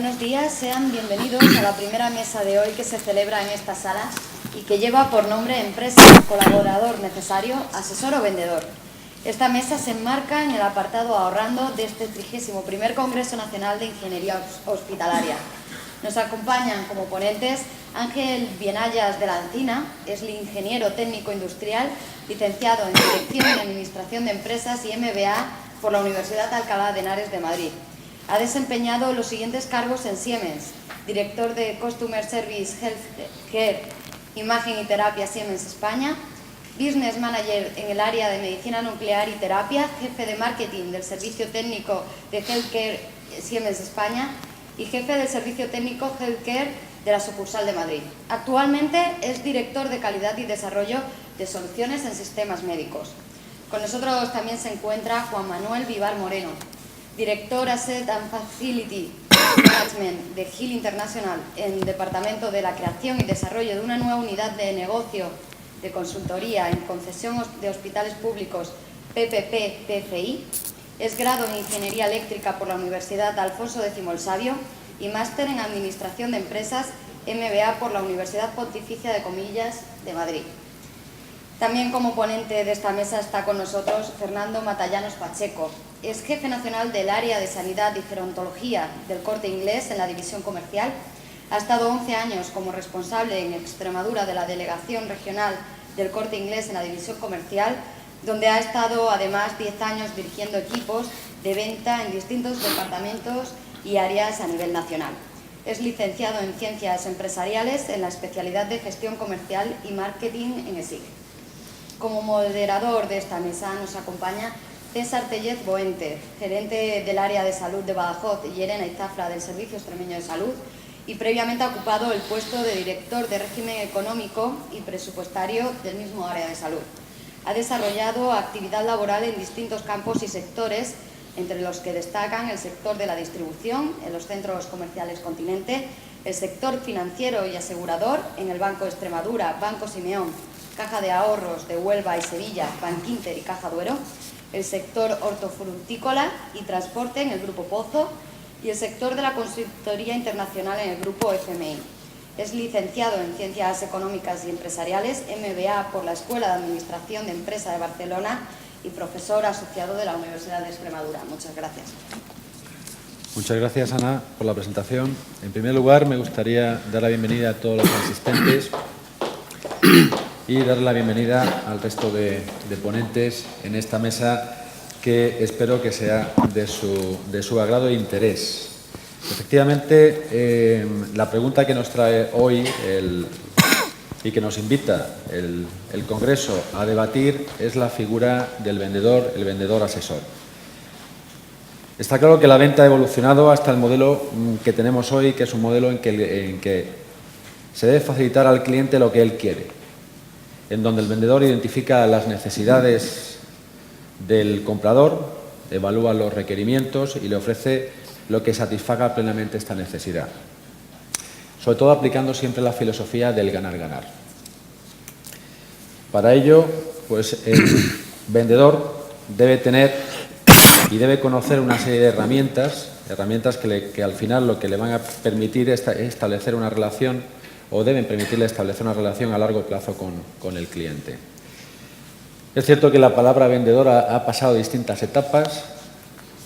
buenos días, sean bienvenidos a la primera mesa de hoy que se celebra en esta sala y que lleva por nombre Empresa, Colaborador Necesario, Asesor o Vendedor. Esta mesa se enmarca en el apartado Ahorrando de este 31º Congreso Nacional de Ingeniería Hospitalaria. Nos acompañan como ponentes Ángel Bienayas de la Encina, es ingeniero técnico industrial, licenciado en Dirección y Administración de Empresas y MBA por la Universidad Alcalá de Henares de Madrid. Ha desempeñado los siguientes cargos en Siemens: director de Customer Service Healthcare, Imagen y Terapia Siemens España, Business Manager en el área de Medicina Nuclear y Terapia, jefe de Marketing del Servicio Técnico de Healthcare Siemens España y jefe del Servicio Técnico Healthcare de la sucursal de Madrid. Actualmente es director de Calidad y Desarrollo de Soluciones en Sistemas Médicos. Con nosotros también se encuentra Juan Manuel Vivar Moreno, director Asset and Facility Management de Hill International en el Departamento de la Creación y Desarrollo de una nueva unidad de negocio de consultoría en concesión de hospitales públicos PPP-PCI. Es grado en Ingeniería Eléctrica por la Universidad Alfonso X el Sabio y máster en Administración de Empresas MBA por la Universidad Pontificia de Comillas de Madrid. También como ponente de esta mesa está con nosotros Fernando Matallanos Pacheco. Es jefe nacional del área de Sanidad y Gerontología del Corte Inglés en la división comercial. Ha estado 11 años como responsable en Extremadura de la delegación regional del Corte Inglés en la división comercial, donde ha estado además 10 años dirigiendo equipos de venta en distintos departamentos y áreas a nivel nacional. Es licenciado en Ciencias Empresariales en la especialidad de Gestión Comercial y Marketing en ESIC. Como moderador de esta mesa nos acompaña César Tellez Boente, gerente del área de salud de Badajoz, y Elena Izafra del Servicio Extremeño de Salud, y previamente ha ocupado el puesto de director de régimen económico y presupuestario del mismo área de salud. Ha desarrollado actividad laboral en distintos campos y sectores, entre los que destacan el sector de la distribución en los centros comerciales Continente, el sector financiero y asegurador en el Banco de Extremadura, Banco Simeón, Caja de Ahorros de Huelva y Sevilla, Bankinter y Caja Duero, el sector hortofrutícola y transporte en el Grupo Pozo y el sector de la consultoría internacional en el Grupo FMI. Es licenciado en Ciencias Económicas y Empresariales, MBA por la Escuela de Administración de Empresa de Barcelona y profesor asociado de la Universidad de Extremadura. Muchas gracias. Muchas gracias, Ana, por la presentación. En primer lugar, me gustaría dar la bienvenida a todos los asistentes y dar la bienvenida al resto de ponentes en esta mesa, que espero que sea de su agrado e interés. Efectivamente, la pregunta que nos trae hoy y que nos invita el Congreso a debatir es la figura del vendedor, el vendedor asesor. Está claro que la venta ha evolucionado hasta el modelo que tenemos hoy, que es un modelo en que se debe facilitar al cliente lo que él quiere, en donde el vendedor identifica las necesidades del comprador, evalúa los requerimientos y le ofrece lo que satisfaga plenamente esta necesidad, sobre todo aplicando siempre la filosofía del ganar-ganar. Para ello, pues el vendedor debe tener y debe conocer una serie de herramientas que al final lo que le van a permitir es establecer una relación, o deben permitirle establecer una relación a largo plazo con el cliente. Es cierto que la palabra vendedor ha pasado distintas etapas,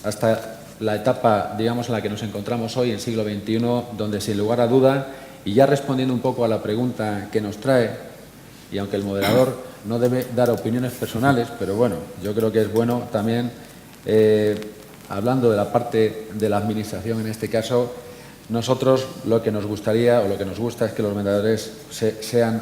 hasta la etapa, digamos, en la que nos encontramos hoy, en siglo XXI, donde sin lugar a duda, y ya respondiendo un poco a la pregunta que nos trae, y aunque el moderador no debe dar opiniones personales, pero bueno, yo creo que es bueno también, hablando de la parte de la administración en este caso, nosotros lo que nos gustaría o lo que nos gusta es que los vendedores sean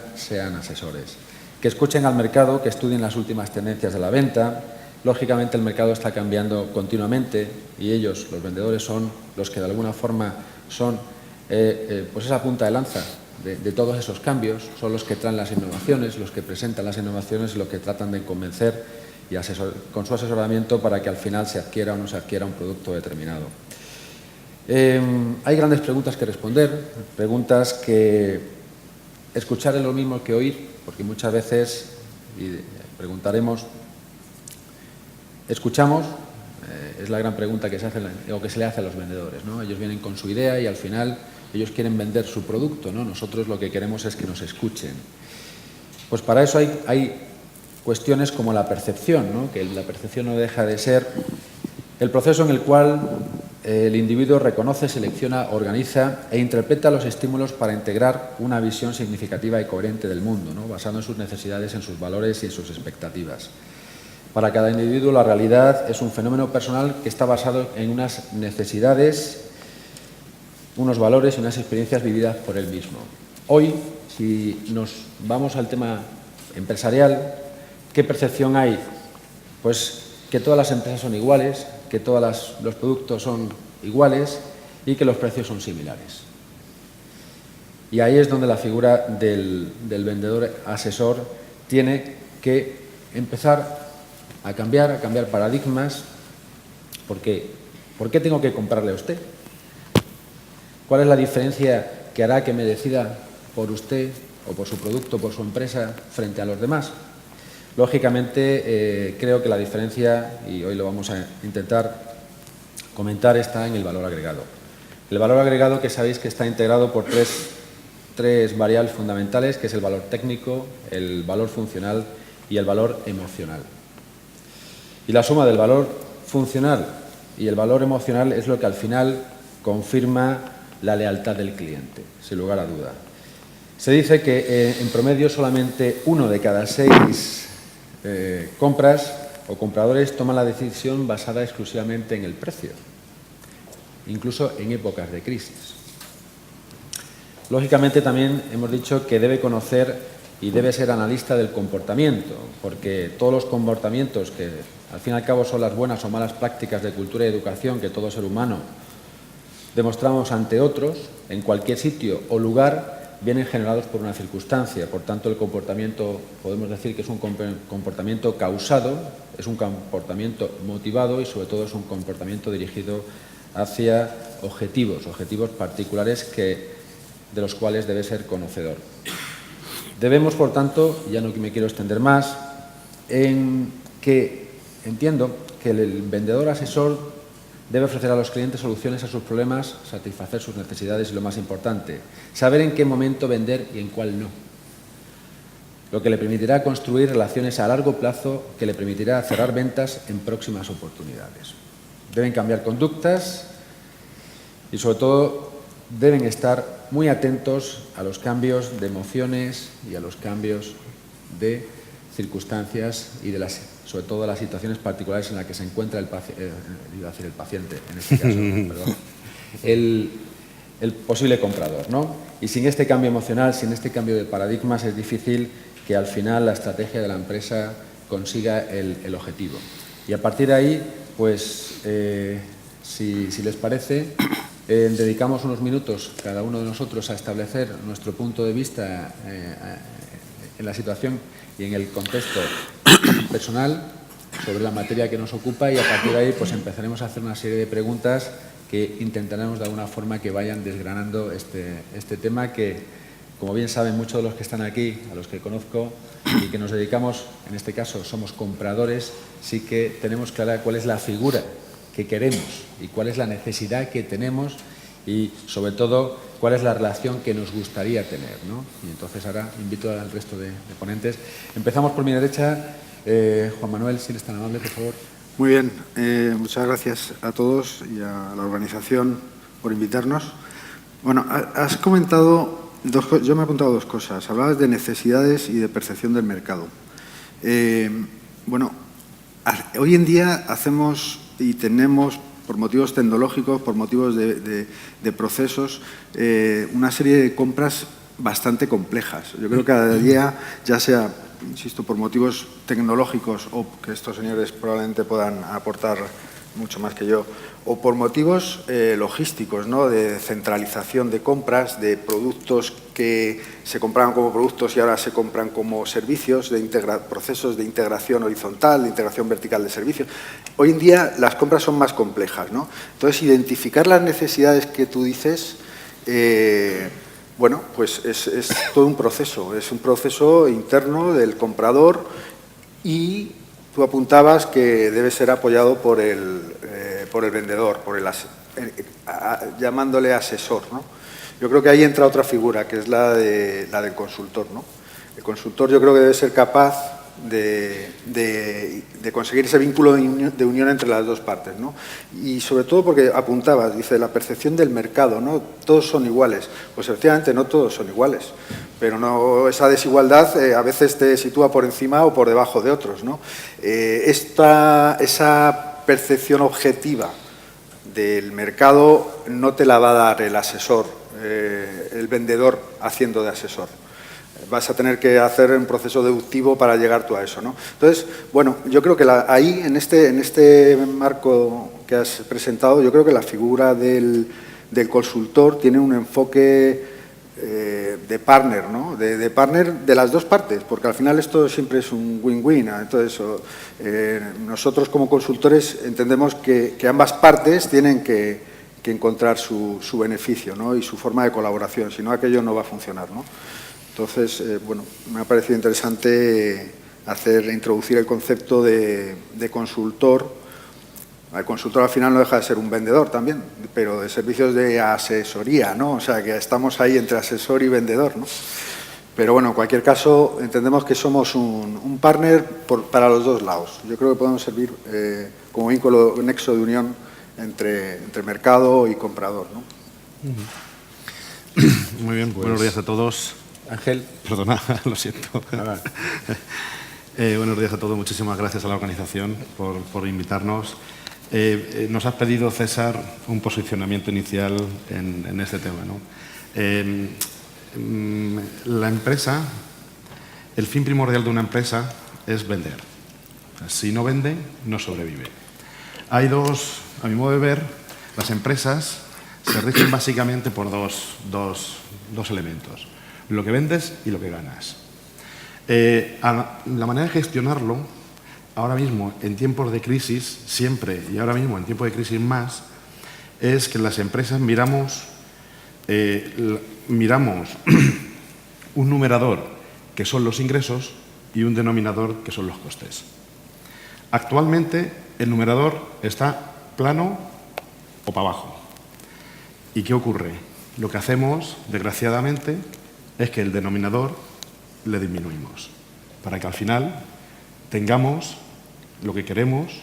asesores, que escuchen al mercado, que estudien las últimas tendencias de la venta. Lógicamente el mercado está cambiando continuamente y ellos, los vendedores, son los que de alguna forma son pues esa punta de lanza de todos esos cambios, son los que traen las innovaciones, los que presentan las innovaciones y los que tratan de convencer y con su asesoramiento para que al final se adquiera o no se adquiera un producto determinado. Hay grandes preguntas que responder, preguntas que escuchar es lo mismo que oír, porque muchas veces, y preguntaremos, escuchamos, Es la gran pregunta que se hace o que se le hace a los vendedores, ¿no? Ellos vienen con su idea y al final ellos quieren vender su producto, ¿no? Nosotros lo que queremos es que nos escuchen. Pues para eso hay cuestiones como la percepción, ¿no? Que la percepción no deja de ser el proceso en el cual el individuo reconoce, selecciona, organiza e interpreta los estímulos para integrar una visión significativa y coherente del mundo, ¿no? Basado en sus necesidades, en sus valores y en sus expectativas. Para cada individuo la realidad es un fenómeno personal que está basado en unas necesidades, unos valores y unas experiencias vividas por él mismo. Hoy, si nos vamos al tema empresarial, ¿qué percepción hay? Pues que todas las empresas son iguales, que todos los productos son iguales y que los precios son similares. Y ahí es donde la figura del vendedor asesor tiene que empezar a cambiar paradigmas. Porque, ¿por qué tengo que comprarle a usted? ¿Cuál es la diferencia que hará que me decida por usted o por su producto, por su empresa, frente a los demás? Lógicamente, creo que la diferencia, y hoy lo vamos a intentar comentar, está en el valor agregado. El valor agregado, que sabéis que está integrado por tres variables fundamentales, que es el valor técnico, el valor funcional y el valor emocional. Y la suma del valor funcional y el valor emocional es lo que al final confirma la lealtad del cliente, sin lugar a duda. Se dice que en promedio solamente 1 de cada 6 compras o compradores toman la decisión basada exclusivamente en el precio, incluso en épocas de crisis. Lógicamente también hemos dicho que debe conocer y debe ser analista del comportamiento, porque todos los comportamientos que al fin y al cabo son las buenas o malas prácticas de cultura y educación que todo ser humano demostramos ante otros, en cualquier sitio o lugar, vienen generados por una circunstancia. Por tanto, el comportamiento, podemos decir que es un comportamiento causado, es un comportamiento motivado y, sobre todo, es un comportamiento dirigido hacia objetivos particulares de los cuales debe ser conocedor. Debemos, por tanto, ya no me quiero extender más, en que entiendo que el vendedor asesor debe ofrecer a los clientes soluciones a sus problemas, satisfacer sus necesidades y, lo más importante, saber en qué momento vender y en cuál no. Lo que le permitirá construir relaciones a largo plazo, que le permitirá cerrar ventas en próximas oportunidades. Deben cambiar conductas y, sobre todo, deben estar muy atentos a los cambios de emociones y a los cambios de circunstancias y sobre todo las situaciones particulares en las que se encuentra el paciente, en este caso, perdón, el posible comprador, ¿no? Y sin este cambio emocional, sin este cambio de paradigmas, es difícil que al final la estrategia de la empresa consiga el objetivo. Y a partir de ahí, pues, si les parece, dedicamos unos minutos cada uno de nosotros a establecer nuestro punto de vista en la situación y en el contexto personal sobre la materia que nos ocupa, y a partir de ahí pues empezaremos a hacer una serie de preguntas que intentaremos de alguna forma que vayan desgranando este tema que, como bien saben muchos de los que están aquí, a los que conozco y que nos dedicamos, en este caso somos compradores, sí que tenemos clara cuál es la figura que queremos y cuál es la necesidad que tenemos y, sobre todo, cuál es la relación que nos gustaría tener, ¿no? Y entonces ahora invito al resto de ponentes. Empezamos por mi derecha. Juan Manuel, si eres tan amable, por favor. Muy bien. Muchas gracias a todos y a la organización por invitarnos. Bueno, has comentado yo me he apuntado 2 cosas. Hablabas de necesidades y de percepción del mercado. Bueno, hoy en día hacemos y tenemos, por motivos tecnológicos, por motivos de procesos, una serie de compras bastante complejas. Yo creo que cada día, ya sea, insisto, por motivos tecnológicos o que estos señores probablemente puedan aportar mucho más que yo, o por motivos logísticos, ¿no? De centralización de compras, de productos que se compraban como productos y ahora se compran como servicios, de procesos de integración horizontal, de integración vertical de servicios. Hoy en día las compras son más complejas, ¿no? Entonces, identificar las necesidades que tú dices, bueno, pues es todo un proceso. Es un proceso interno del comprador y tú apuntabas que debe ser apoyado por el vendedor, llamándole asesor, ¿no? Yo creo que ahí entra otra figura, que es la del consultor, ¿no? El consultor yo creo que debe ser capaz de conseguir ese vínculo de unión entre las dos partes, ¿no? Y sobre todo porque apuntabas, dice, la percepción del mercado, ¿no? Todos son iguales. Pues efectivamente no todos son iguales, pero no, esa desigualdad a veces te sitúa por encima o por debajo de otros, ¿no? Esa percepción objetiva del mercado no te la va a dar el asesor, el vendedor haciendo de asesor. Vas a tener que hacer un proceso deductivo para llegar tú a eso, ¿no? Entonces, bueno, yo creo que ahí, en este marco que has presentado, yo creo que la figura del consultor tiene un enfoque de partner, ¿no? De partner de las dos partes, porque al final esto siempre es un win-win. Entonces, nosotros como consultores entendemos que ambas partes tienen que encontrar su beneficio, ¿no? Y su forma de colaboración, si no aquello no va a funcionar, ¿no? Entonces, bueno, me ha parecido interesante introducir el concepto de consultor. El consultor al final no deja de ser un vendedor también, pero de servicios de asesoría, ¿no? O sea, que estamos ahí entre asesor y vendedor, ¿no? Pero bueno, en cualquier caso, entendemos que somos un partner para los dos lados. Yo creo que podemos servir como vínculo, nexo de unión entre mercado y comprador, ¿no? Muy bien, pues, buenos días a todos. Ángel. Perdona, lo siento. Buenos días a todos, muchísimas gracias a la organización por invitarnos. Nos has pedido, César, un posicionamiento inicial en este tema, ¿no? La empresa, el fin primordial de una empresa es vender. O sea, si no vende, no sobrevive. Hay a mi modo de ver, las empresas se rigen básicamente por dos elementos: lo que vendes y lo que ganas. La manera de gestionarlo, ahora mismo en tiempos de crisis, siempre, y ahora mismo en tiempos de crisis más, es que en las empresas miramos un numerador, que son los ingresos, y un denominador, que son los costes. Actualmente, el numerador está plano o para abajo. ¿Y qué ocurre? Lo que hacemos, desgraciadamente, es que el denominador le disminuimos, para que al final tengamos lo que queremos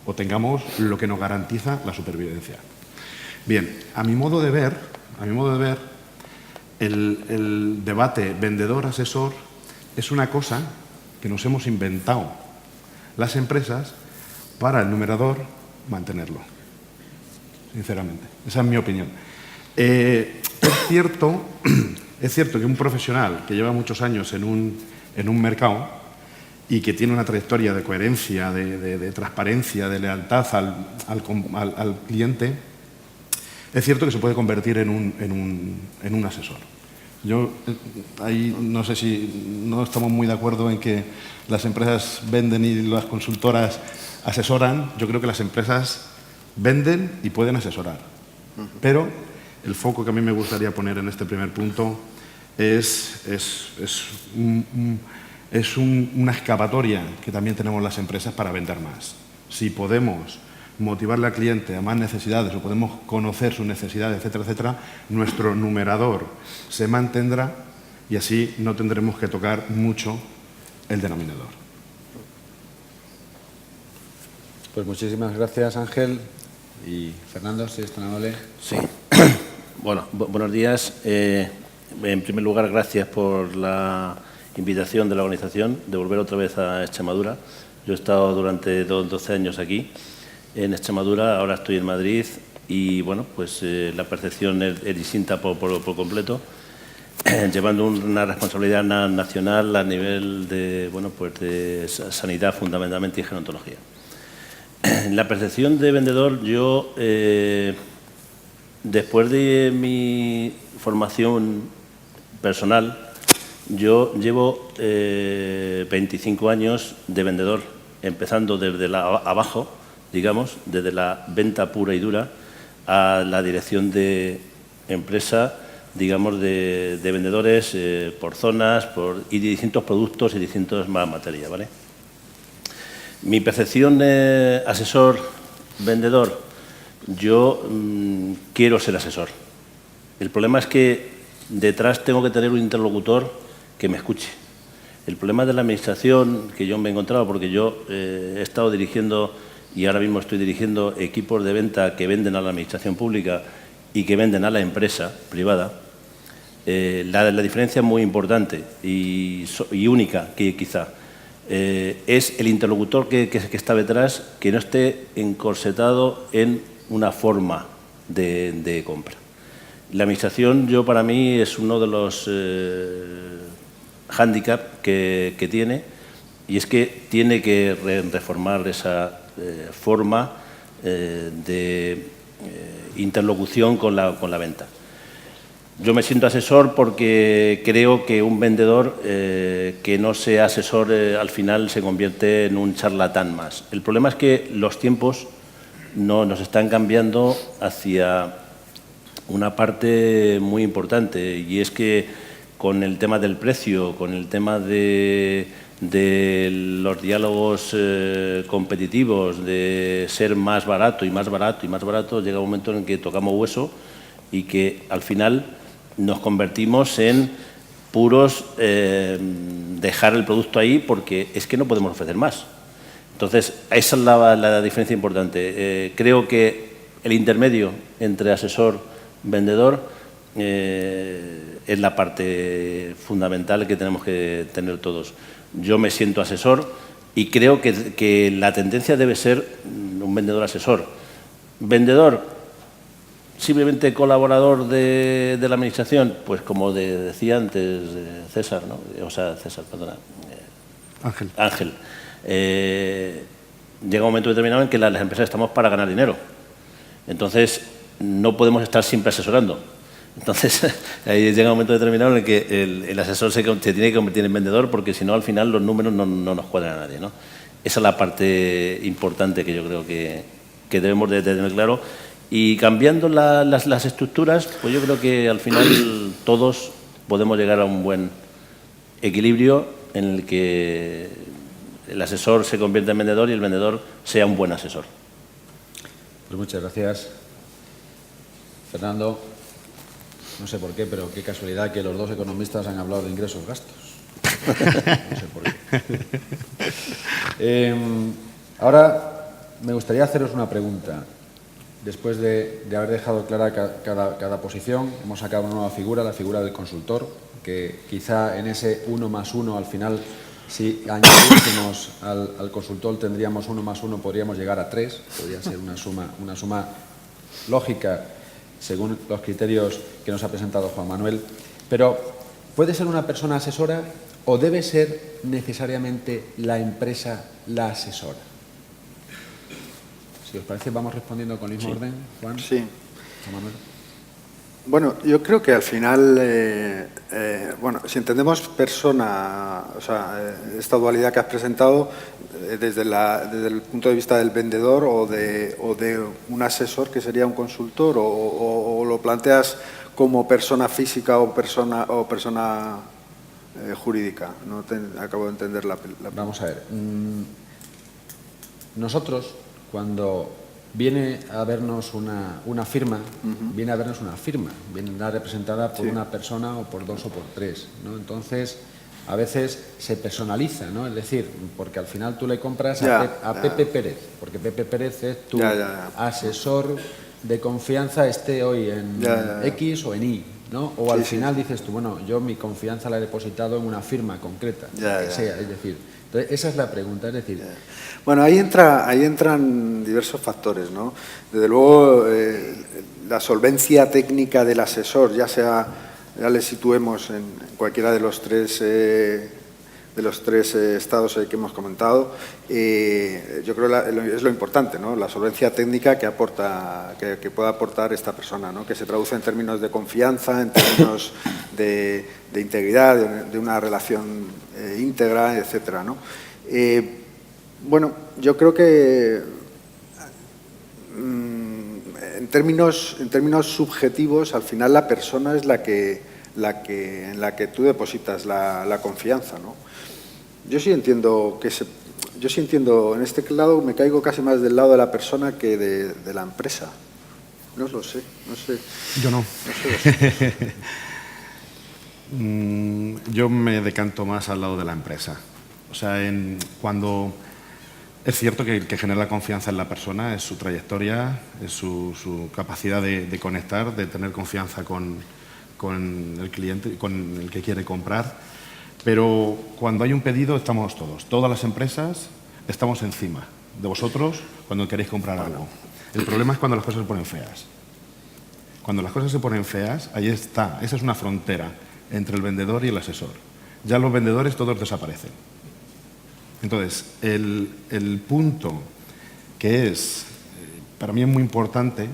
o tengamos lo que nos garantiza la supervivencia. Bien, a mi modo de ver, el debate vendedor-asesor es una cosa que nos hemos inventado las empresas para el numerador mantenerlo, sinceramente. Esa es mi opinión. Es cierto que un profesional que lleva muchos años en un mercado y que tiene una trayectoria de coherencia, de transparencia, de lealtad al cliente, es cierto que se puede convertir en un asesor. Yo ahí no sé si no estamos muy de acuerdo en que las empresas venden y las consultoras asesoran. Yo creo que las empresas venden y pueden asesorar. Pero el foco que a mí me gustaría poner en este primer punto es una escapatoria que también tenemos las empresas para vender más. Si podemos motivarle al cliente a más necesidades o podemos conocer sus necesidades, etcétera, etcétera, nuestro numerador se mantendrá y así no tendremos que tocar mucho el denominador. Pues muchísimas gracias, Ángel. Y Fernando, si es tan amable. Sí. Bueno, buenos días. En primer lugar, gracias por la invitación de la organización de volver otra vez a Extremadura. Yo he estado durante 12 años aquí en Extremadura, ahora estoy en Madrid y bueno, pues la percepción es distinta por completo, llevando una responsabilidad nacional a nivel de, bueno, pues de sanidad fundamentalmente y gerontología. La percepción de vendedor, yo después de mi formación personal, yo llevo 25 años de vendedor, empezando desde abajo, digamos, desde la venta pura y dura a la dirección de empresa, digamos, de vendedores por zonas y de distintos productos y distintas materias, ¿vale? Mi percepción asesor-vendedor, yo quiero ser asesor. El problema es que detrás tengo que tener un interlocutor que me escuche. El problema de la administración que yo me he encontrado, porque yo he estado dirigiendo y ahora mismo estoy dirigiendo equipos de venta que venden a la administración pública y que venden a la empresa privada, la diferencia es muy importante y única, que quizá, es el interlocutor que está detrás, que no esté encorsetado en una forma de compra. La administración, para mí, es uno de los hándicap que tiene, y es que tiene que reformar esa forma de interlocución con la venta. Yo me siento asesor porque creo que un vendedor que no sea asesor al final se convierte en un charlatán más. El problema es que los tiempos nos están cambiando hacia una parte muy importante, y es que con el tema del precio, con el tema de los diálogos competitivos, de ser más barato y más barato y más barato, llega un momento en que tocamos hueso y que al final nos convertimos en puros dejar el producto ahí porque es que no podemos ofrecer más. Entonces, esa es la diferencia importante. Creo que el intermedio entre asesor-vendedor es la parte fundamental que tenemos que tener todos. Yo me siento asesor y creo que la tendencia debe ser un vendedor-asesor. Vendedor, simplemente colaborador de la administración, pues como decía antes César, ¿no? O sea, César, perdona. Ángel. Llega un momento determinado en que las empresas estamos para ganar dinero. Entonces, no podemos estar siempre asesorando. Entonces, ahí llega un momento determinado en el que el asesor se tiene que convertir en vendedor, porque si no, al final los números no nos cuadran a nadie, ¿no? Esa es la parte importante que yo creo que debemos de tener claro. Y cambiando las estructuras, pues yo creo que al final todos podemos llegar a un buen equilibrio en el que el asesor se convierta en vendedor y el vendedor sea un buen asesor. Pues muchas gracias, Fernando. No sé por qué, pero qué casualidad que los dos economistas han hablado de ingresos-gastos. No sé por qué. Ahora me gustaría haceros una pregunta. Después de haber dejado clara cada posición, hemos sacado una nueva figura, la figura del consultor, que quizá en ese 1 más 1 al final, si añadiésemos al consultor tendríamos 1 más 1, podríamos llegar a 3, podría ser una suma lógica según los criterios que nos ha presentado Juan Manuel. Pero, ¿puede ser una persona asesora o debe ser necesariamente la empresa la asesora? Si os parece, vamos respondiendo con el mismo orden, Juan. Sí. Juan Manuel. Bueno, yo creo que al final, si entendemos persona, o sea, esta dualidad que has presentado desde el punto de vista del vendedor o de un asesor que sería un consultor, o lo planteas como persona física o persona jurídica. No acabo de entender la Vamos a ver. Nosotros, cuando viene a vernos una firma, viene a vernos una firma, viene representada por una persona o por 2 o por 3, ¿no? Entonces, a veces se personaliza, ¿no? Es decir, porque al final tú le compras a Pepe Pérez, porque Pepe Pérez es tu asesor de confianza, esté hoy en X o en Y, ¿no? O al final dices tú, bueno, yo mi confianza la he depositado en una firma concreta, que sea, es decir, entonces esa es la pregunta, es decir... Bueno, ahí entran diversos factores, ¿no? Desde luego, la solvencia técnica del asesor, ya le situemos en cualquiera de los tres estados que hemos comentado, yo creo que es lo importante, ¿no? La solvencia técnica que pueda aportar esta persona, ¿no? Que se traduce en términos de confianza, en términos de integridad, de una relación íntegra, etcétera, ¿no? Bueno, yo creo que en términos subjetivos, al final la persona es en la que tú depositas la confianza, ¿no? Yo sí entiendo que yo sí entiendo, en este lado me caigo casi más del lado de la persona que de la empresa. No lo sé, no sé. Yo no. Yo me decanto más al lado de la empresa. O sea, cuando es cierto que el que genera la confianza en la persona es su trayectoria, es su capacidad de conectar, de tener confianza con el cliente, con el que quiere comprar. Pero cuando hay un pedido estamos todas las empresas estamos encima de vosotros cuando queréis comprar algo. El problema es cuando las cosas se ponen feas. Cuando las cosas se ponen feas, ahí está, esa es una frontera entre el vendedor y el asesor. Ya los vendedores todos desaparecen. Entonces, el punto que es, para mí es muy importante,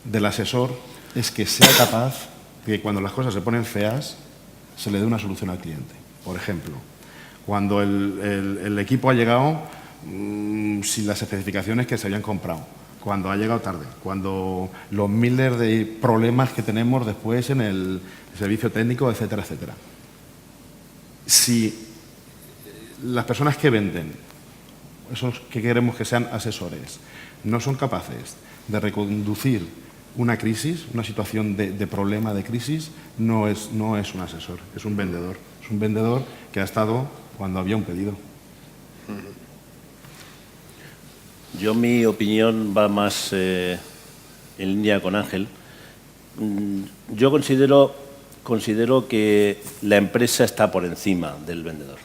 del asesor, es que sea capaz de que cuando las cosas se ponen feas, se le dé una solución al cliente. Por ejemplo, cuando el equipo ha llegado sin las especificaciones que se habían comprado, cuando ha llegado tarde, cuando los miles de problemas que tenemos después en el servicio técnico, etcétera, etcétera. Si las personas que venden, esos que queremos que sean asesores, no son capaces de reconducir una crisis, una situación de problema, de crisis, no es un asesor, es un vendedor. Es un vendedor que ha estado cuando había un pedido. Yo, mi opinión va más en línea con Ángel. Yo considero que la empresa está por encima del vendedor.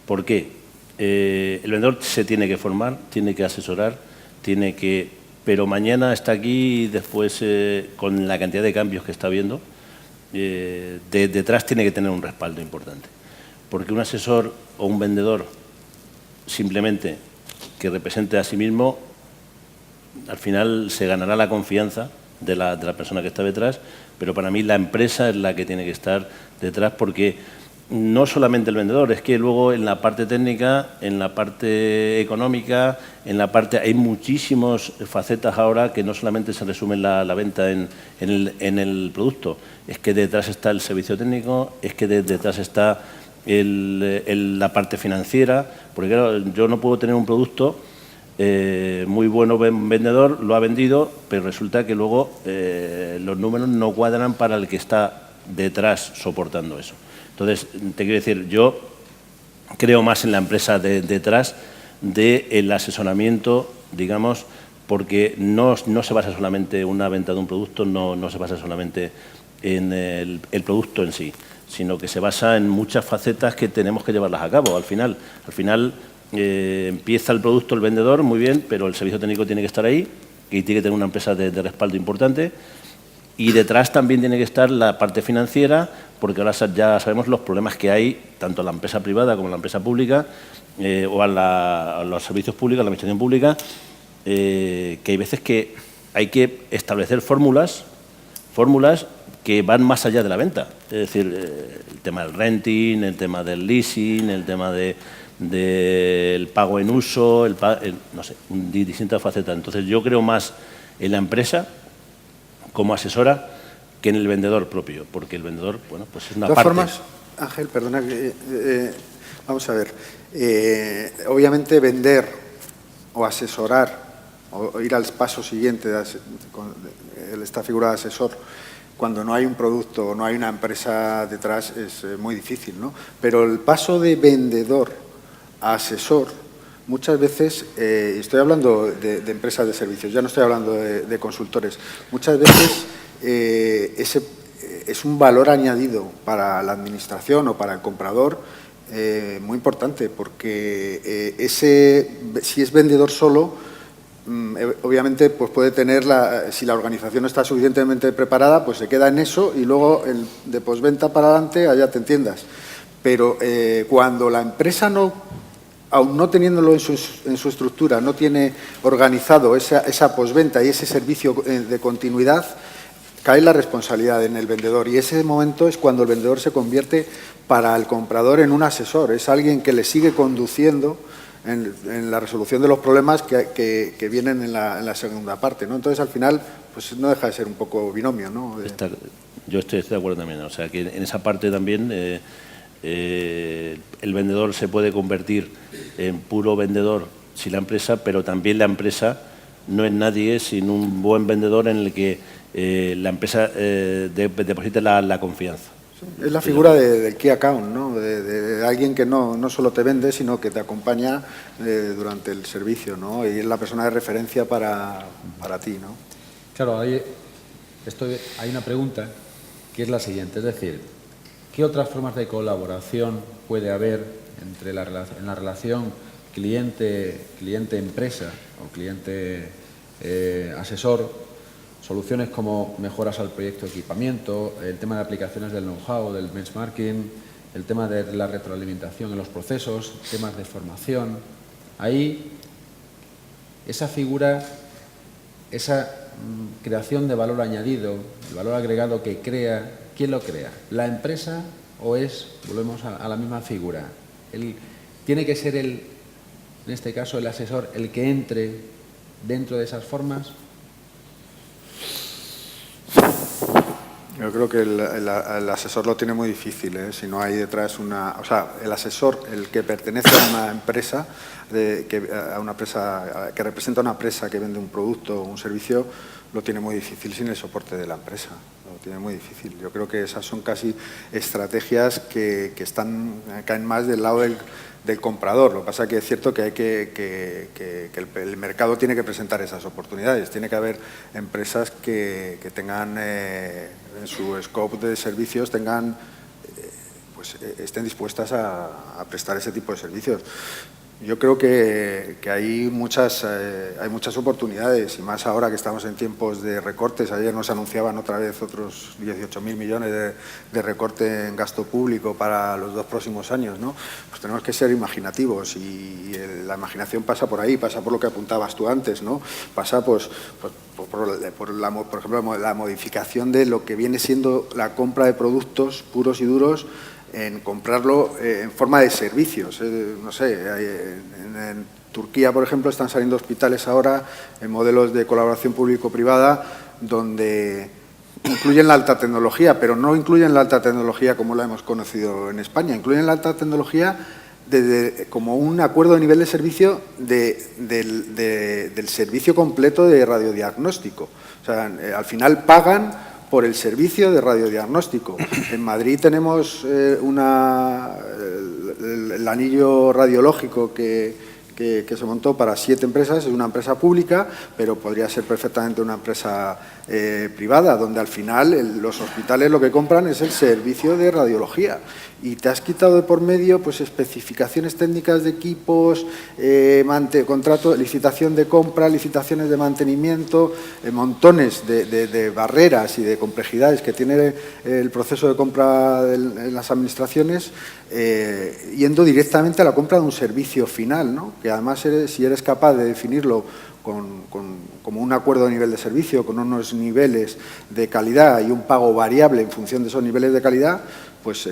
¿Por qué? El vendedor se tiene que formar, tiene que asesorar, pero mañana está aquí y después, con la cantidad de cambios que está habiendo, detrás tiene que tener un respaldo importante. Porque un asesor o un vendedor simplemente que represente a sí mismo, al final se ganará la confianza de la persona que está detrás, pero para mí la empresa es la que tiene que estar detrás, porque no solamente el vendedor, es que luego en la parte técnica, en la parte económica, hay muchísimas facetas ahora que no solamente se resumen la venta en el producto, es que detrás está el servicio técnico, es que detrás está la parte financiera, porque claro, yo no puedo tener un producto muy bueno, vendedor, lo ha vendido, pero resulta que luego los números no cuadran para el que está detrás soportando eso. Entonces, te quiero decir, yo creo más en la empresa detrás del asesoramiento, digamos, porque no se basa solamente en una venta de un producto, no se basa solamente en el producto en sí, sino que se basa en muchas facetas que tenemos que llevarlas a cabo. Al final empieza el producto, el vendedor, muy bien, pero el servicio técnico tiene que estar ahí y tiene que tener una empresa de respaldo importante. Y detrás también tiene que estar la parte financiera, porque ahora ya sabemos los problemas que hay, tanto en la empresa privada como en la empresa pública, o a los servicios públicos, a la administración pública, que hay veces que hay que establecer fórmulas que van más allá de la venta. Es decir, el tema del renting, el tema del leasing, el tema del pago en uso, no sé, distintas facetas. Entonces, yo creo más en la empresa como asesora que en el vendedor propio, porque el vendedor, bueno, pues es una parte. De todas formas, Ángel, perdona, vamos a ver, obviamente vender o asesorar o ir al paso siguiente con esta figura de asesor, cuando no hay un producto o no hay una empresa detrás, es muy difícil, ¿no? Pero el paso de vendedor a asesor, muchas veces, estoy hablando de empresas de servicios, ya no estoy hablando de consultores, muchas veces es un valor añadido para la administración o para el comprador muy importante, porque si es vendedor solo, obviamente pues puede tener, si la organización está suficientemente preparada, pues se queda en eso y luego de postventa para adelante, allá te entiendas. Pero cuando la empresa aún no teniéndolo en su estructura, no tiene organizado esa postventa y ese servicio de continuidad, cae la responsabilidad en el vendedor, y ese momento es cuando el vendedor se convierte para el comprador en un asesor, es alguien que le sigue conduciendo en la resolución de los problemas que vienen en la segunda parte, ¿no? Entonces, al final, pues no deja de ser un poco binomio, ¿no? Yo estoy de acuerdo también, o sea, que en esa parte también el vendedor se puede convertir en puro vendedor sin la empresa, pero también la empresa no es nadie sin un buen vendedor en el que la empresa deposite la confianza. Es la figura del key account, ¿no? De alguien que no solo te vende, sino que te acompaña durante el servicio, ¿no? Y es la persona de referencia para ti, ¿no? Claro, hay una pregunta que es la siguiente, es decir, ¿qué otras formas de colaboración puede haber en la relación cliente-empresa o cliente-asesor? Soluciones como mejoras al proyecto de equipamiento, el tema de aplicaciones del know-how, del benchmarking, el tema de la retroalimentación en los procesos, temas de formación. Ahí, esa figura, esa creación de valor añadido, el valor agregado que crea, ¿quién lo crea? ¿La empresa o volvemos a la misma figura? ¿Tiene que ser en este caso, el asesor el que entre dentro de esas formas? Yo creo que el asesor lo tiene muy difícil, ¿eh? Si no hay detrás o sea, el asesor, el que pertenece a una empresa, que representa a una empresa que vende un producto o un servicio, lo tiene muy difícil sin el soporte de la empresa. Lo tiene muy difícil. Yo creo que esas son casi estrategias que caen más del lado del comprador. Lo que pasa es que es cierto que el mercado tiene que presentar esas oportunidades. Tiene que haber empresas que tengan en su scope de servicios estén dispuestas a prestar ese tipo de servicios. Yo creo que hay muchas oportunidades, y más ahora que estamos en tiempos de recortes. Ayer nos anunciaban otra vez otros 18.000 millones de recorte en gasto público para los 2 próximos años, ¿no? Pues tenemos que ser imaginativos, y la imaginación pasa por ahí, pasa por lo que apuntabas tú antes, ¿no? Pasa por ejemplo, la modificación de lo que viene siendo la compra de productos puros y duros, en comprarlo en forma de servicios. No sé, en Turquía, por ejemplo, están saliendo hospitales ahora en modelos de colaboración público-privada donde incluyen la alta tecnología, pero no incluyen la alta tecnología como la hemos conocido en España. Incluyen la alta tecnología como un acuerdo de nivel de servicio del servicio completo de radiodiagnóstico. O sea, al final pagan por el servicio de radiodiagnóstico. En Madrid tenemos el anillo radiológico que se montó para 7 empresas. Es una empresa pública, pero podría ser perfectamente una empresa privada, donde al final los hospitales lo que compran es el servicio de radiología. Y te has quitado de por medio pues especificaciones técnicas de equipos, contrato, licitación de compra, licitaciones de mantenimiento, montones de barreras y de complejidades que tiene el proceso de compra en las administraciones, yendo directamente a la compra de un servicio final, ¿no? Que además si eres capaz de definirlo como un acuerdo de nivel de servicio, con unos niveles de calidad y un pago variable en función de esos niveles de calidad, pues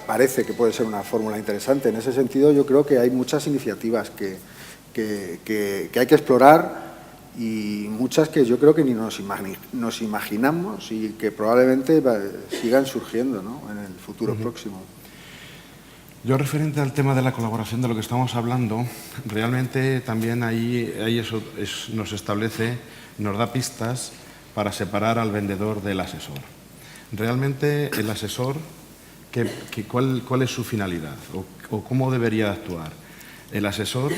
parece que puede ser una fórmula interesante. En ese sentido, yo creo que hay muchas iniciativas que hay que explorar, y muchas que yo creo que ni nos imaginamos, y que probablemente sigan surgiendo, ¿no?, en el futuro próximo. Yo, referente al tema de la colaboración de lo que estamos hablando, realmente también ahí eso nos establece, nos da pistas para separar al vendedor del asesor. Realmente el asesor, ¿cuál es su finalidad o cómo debería actuar? El asesor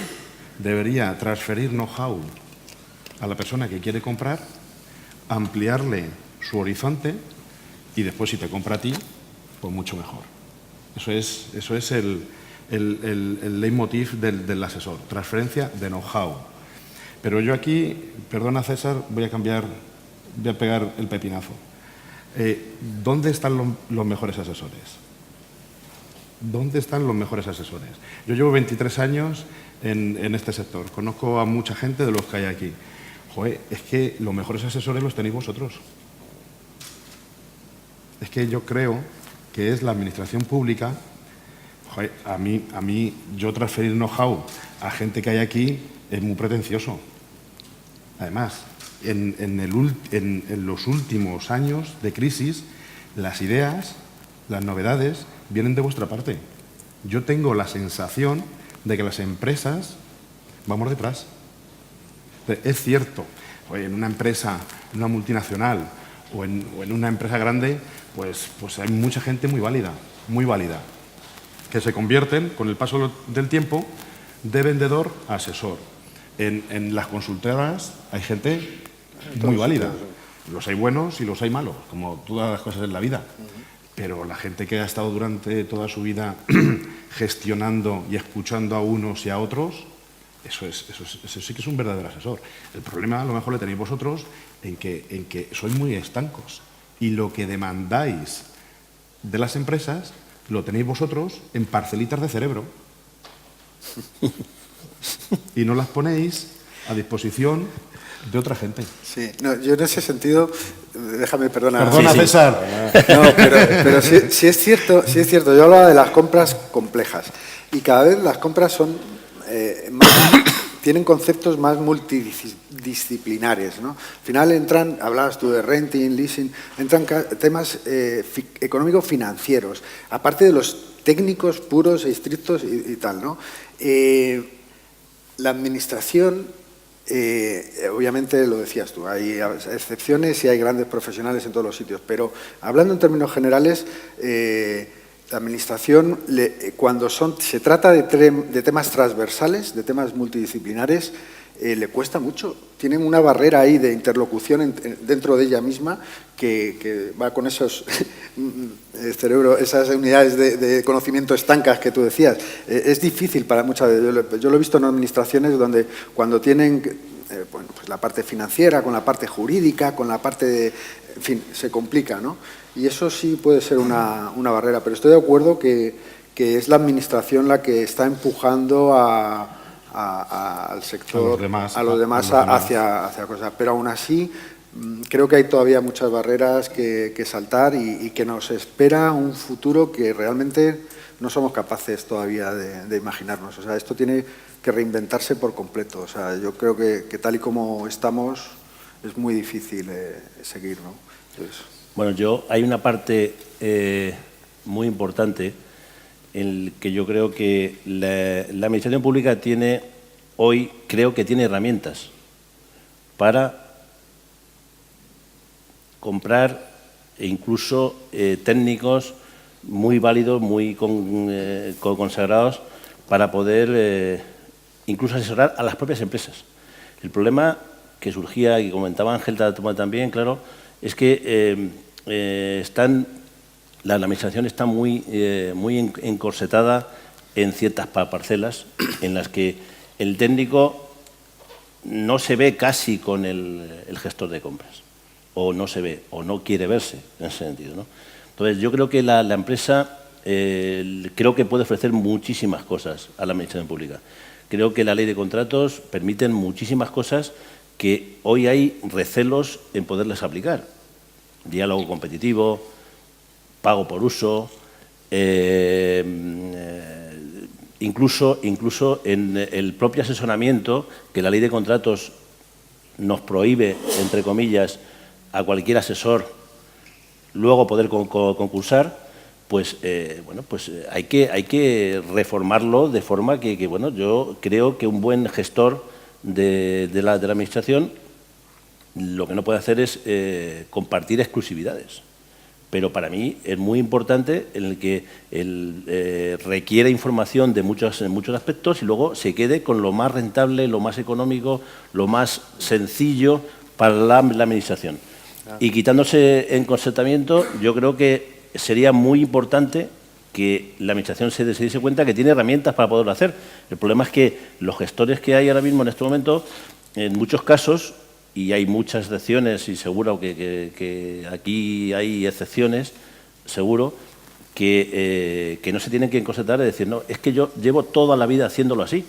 debería transferir know-how a la persona que quiere comprar, ampliarle su horizonte, y después, si te compra a ti, pues mucho mejor. Eso es el leitmotiv del asesor, transferencia de know-how. Pero yo aquí, perdona César, voy a pegar el pepinazo. ¿Dónde están los mejores asesores? ¿Dónde están los mejores asesores? Yo llevo 23 años en este sector, conozco a mucha gente de los que hay aquí. Joder, es que los mejores asesores los tenéis vosotros. Es que yo creo que es la administración pública. Joder, a mí yo transferir know-how a gente que hay aquí es muy pretencioso. Además, en los últimos años de crisis, las ideas las novedades vienen de vuestra parte. Yo tengo la sensación de que las empresas vamos detrás. Es cierto, en una empresa, en una multinacional o en una empresa grande, pues hay mucha gente muy válida, que se convierten, con el paso del tiempo, de vendedor a asesor. En las consultoras hay gente muy válida. Los hay buenos y los hay malos, como todas las cosas en la vida. Pero la gente que ha estado durante toda su vida gestionando y escuchando a unos y a otros, eso sí que es un verdadero asesor. El problema a lo mejor le tenéis vosotros en que sois muy estancos y lo que demandáis de las empresas lo tenéis vosotros en parcelitas de cerebro y no las ponéis a disposición de otra gente. Sí, no, yo en ese sentido, déjame, perdona. Perdona, Sí. César. No, pero sí es cierto, yo hablaba de las compras complejas y cada vez las compras son tienen conceptos más multidisciplinares, ¿no? Al final entran, hablabas tú de renting, leasing, entran temas económicos financieros, aparte de los técnicos puros e estrictos y tal, ¿no? La administración, obviamente lo decías tú, hay excepciones y hay grandes profesionales en todos los sitios, pero hablando en términos generales, la administración, cuando se trata de temas transversales, de temas multidisciplinares, le cuesta mucho. Tienen una barrera ahí de interlocución dentro de ella misma que va con esos esas unidades de conocimiento estancas que tú decías. Es difícil para muchas veces. Yo lo he visto en administraciones donde cuando tienen pues la parte financiera, con la parte jurídica, con la parte de... En fin, se complica, ¿no? Y eso sí puede ser una barrera, pero estoy de acuerdo que es la administración la que está empujando al sector, a los demás hacia cosas. Pero aún así, creo que hay todavía muchas barreras que saltar y que nos espera un futuro que realmente no somos capaces todavía de imaginarnos. O sea, esto tiene que reinventarse por completo. O sea, yo creo que tal y como estamos es muy difícil seguir, ¿no? Entonces, Bueno, hay una parte muy importante en que yo creo que la administración pública creo que tiene herramientas para comprar e incluso técnicos muy válidos, muy consagrados para poder incluso asesorar a las propias empresas. El problema que surgía, y comentaba Ángel también, claro, es que la administración está muy encorsetada en ciertas parcelas en las que el técnico no se ve casi con el gestor de compras, o no se ve, o no quiere verse en ese sentido, ¿no? Entonces, yo creo que la empresa creo que puede ofrecer muchísimas cosas a la administración pública. Creo que la ley de contratos permiten muchísimas cosas que hoy hay recelos en poderlas aplicar. Diálogo competitivo, pago por uso, incluso en el propio asesoramiento, que la ley de contratos nos prohíbe, entre comillas, a cualquier asesor luego poder concursar, pues hay que reformarlo de forma que yo creo que un buen gestor de la administración lo que no puede hacer es compartir exclusividades. Pero para mí es muy importante en el que requiere información de muchos aspectos y luego se quede con lo más rentable, lo más económico, lo más sencillo para la administración. Y quitándose encorsetamiento, yo creo que sería muy importante que la administración se diese cuenta que tiene herramientas para poderlo hacer. El problema es que los gestores que hay ahora mismo en este momento, en muchos casos, y hay muchas excepciones y seguro que aquí hay excepciones, seguro, que no se tienen que encorsetar y decir, no, es que yo llevo toda la vida haciéndolo así.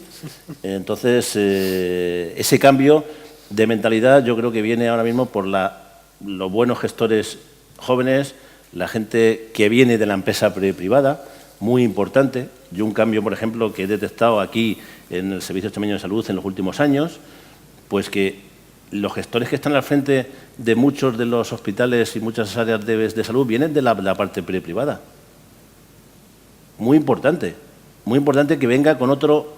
Entonces, ese cambio de mentalidad yo creo que viene ahora mismo por los buenos gestores jóvenes, la gente que viene de la empresa privada, muy importante. Yo un cambio, por ejemplo, que he detectado aquí en el Servicio Extremeño de Salud en los últimos años, pues que los gestores que están al frente de muchos de los hospitales y muchas áreas de salud vienen de la parte privada. muy importante que venga con otro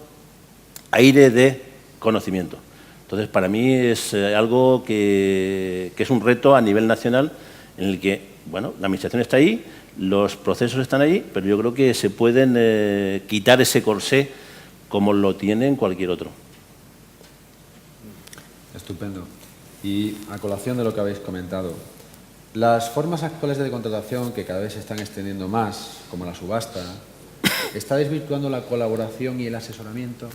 aire de conocimiento. Entonces, para mí es algo que es un reto a nivel nacional en el que, bueno, la Administración está ahí, los procesos están ahí, pero yo creo que se pueden quitar ese corsé como lo tiene cualquier otro. Estupendo. Y a colación de lo que habéis comentado, las formas actuales de contratación que cada vez se están extendiendo más, como la subasta, ¿está desvirtuando la colaboración y el asesoramiento?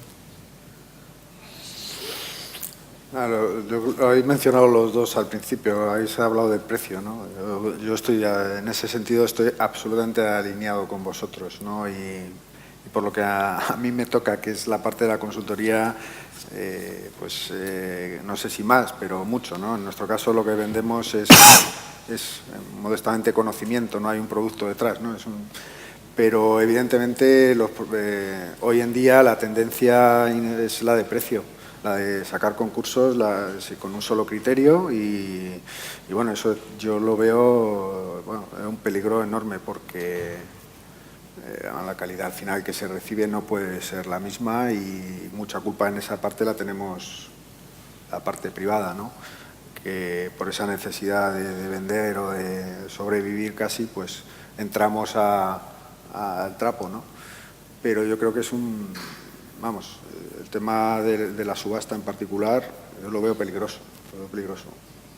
Lo habéis mencionado los dos al principio, habéis hablado del precio, ¿no? Yo estoy, en ese sentido, estoy absolutamente alineado con vosotros, ¿no? Y por lo que a mí me toca, que es la parte de la consultoría, no sé si más, pero mucho, ¿no? En nuestro caso lo que vendemos es modestamente conocimiento, no hay un producto detrás, ¿no? Pero evidentemente hoy en día la tendencia es la de precio, la de sacar concursos con un solo criterio y bueno, eso yo lo veo, bueno, es un peligro enorme porque la calidad al final que se recibe no puede ser la misma y mucha culpa en esa parte la tenemos la parte privada, ¿no? Que por esa necesidad de vender o de sobrevivir casi, pues entramos al trapo, ¿no? Pero yo creo que es el tema de la subasta en particular, yo lo veo peligroso,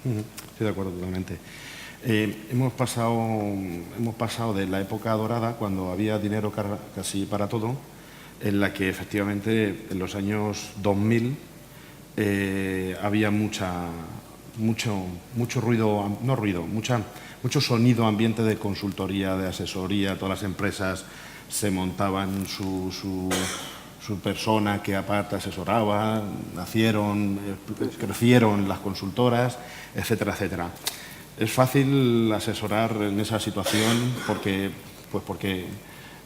Estoy de acuerdo totalmente. Hemos pasado de la época dorada, cuando había dinero casi para todo, en la que efectivamente en los años 2000 había mucho ruido, no ruido, mucho sonido ambiente de consultoría, de asesoría. Todas las empresas se montaban su persona que aparte asesoraba, crecieron las consultoras, etcétera, etcétera. Es fácil asesorar en esa situación porque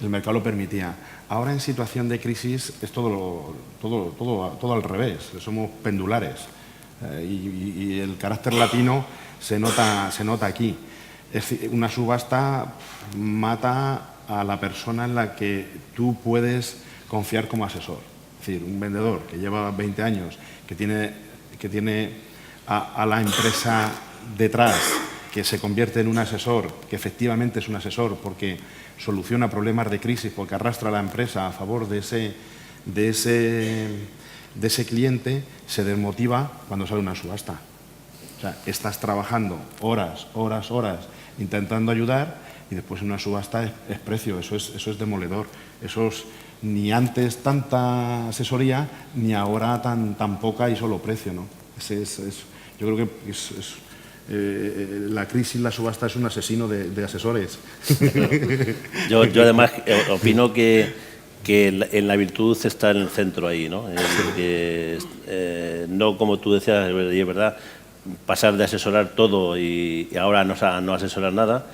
el mercado lo permitía. Ahora, en situación de crisis, es todo al revés, somos pendulares. Y el carácter latino se nota aquí. Es decir, una subasta mata a la persona en la que tú puedes confiar como asesor. Es decir, un vendedor que lleva 20 años, que tiene a la empresa detrás, que se convierte en un asesor, que efectivamente es un asesor porque soluciona problemas de crisis, porque arrastra a la empresa a favor de ese cliente, se desmotiva cuando sale una subasta. O sea, estás trabajando horas, intentando ayudar y después en una subasta es precio. Eso es demoledor. Eso es ni antes tanta asesoría, ni ahora tan poca y solo precio, ¿no? Yo creo que la crisis, la subasta es un asesino de asesores. Yo además opino que en la virtud está en el centro ahí, ¿no? Es decir, que no, como tú decías, y es verdad, pasar de asesorar todo y ahora no asesorar nada.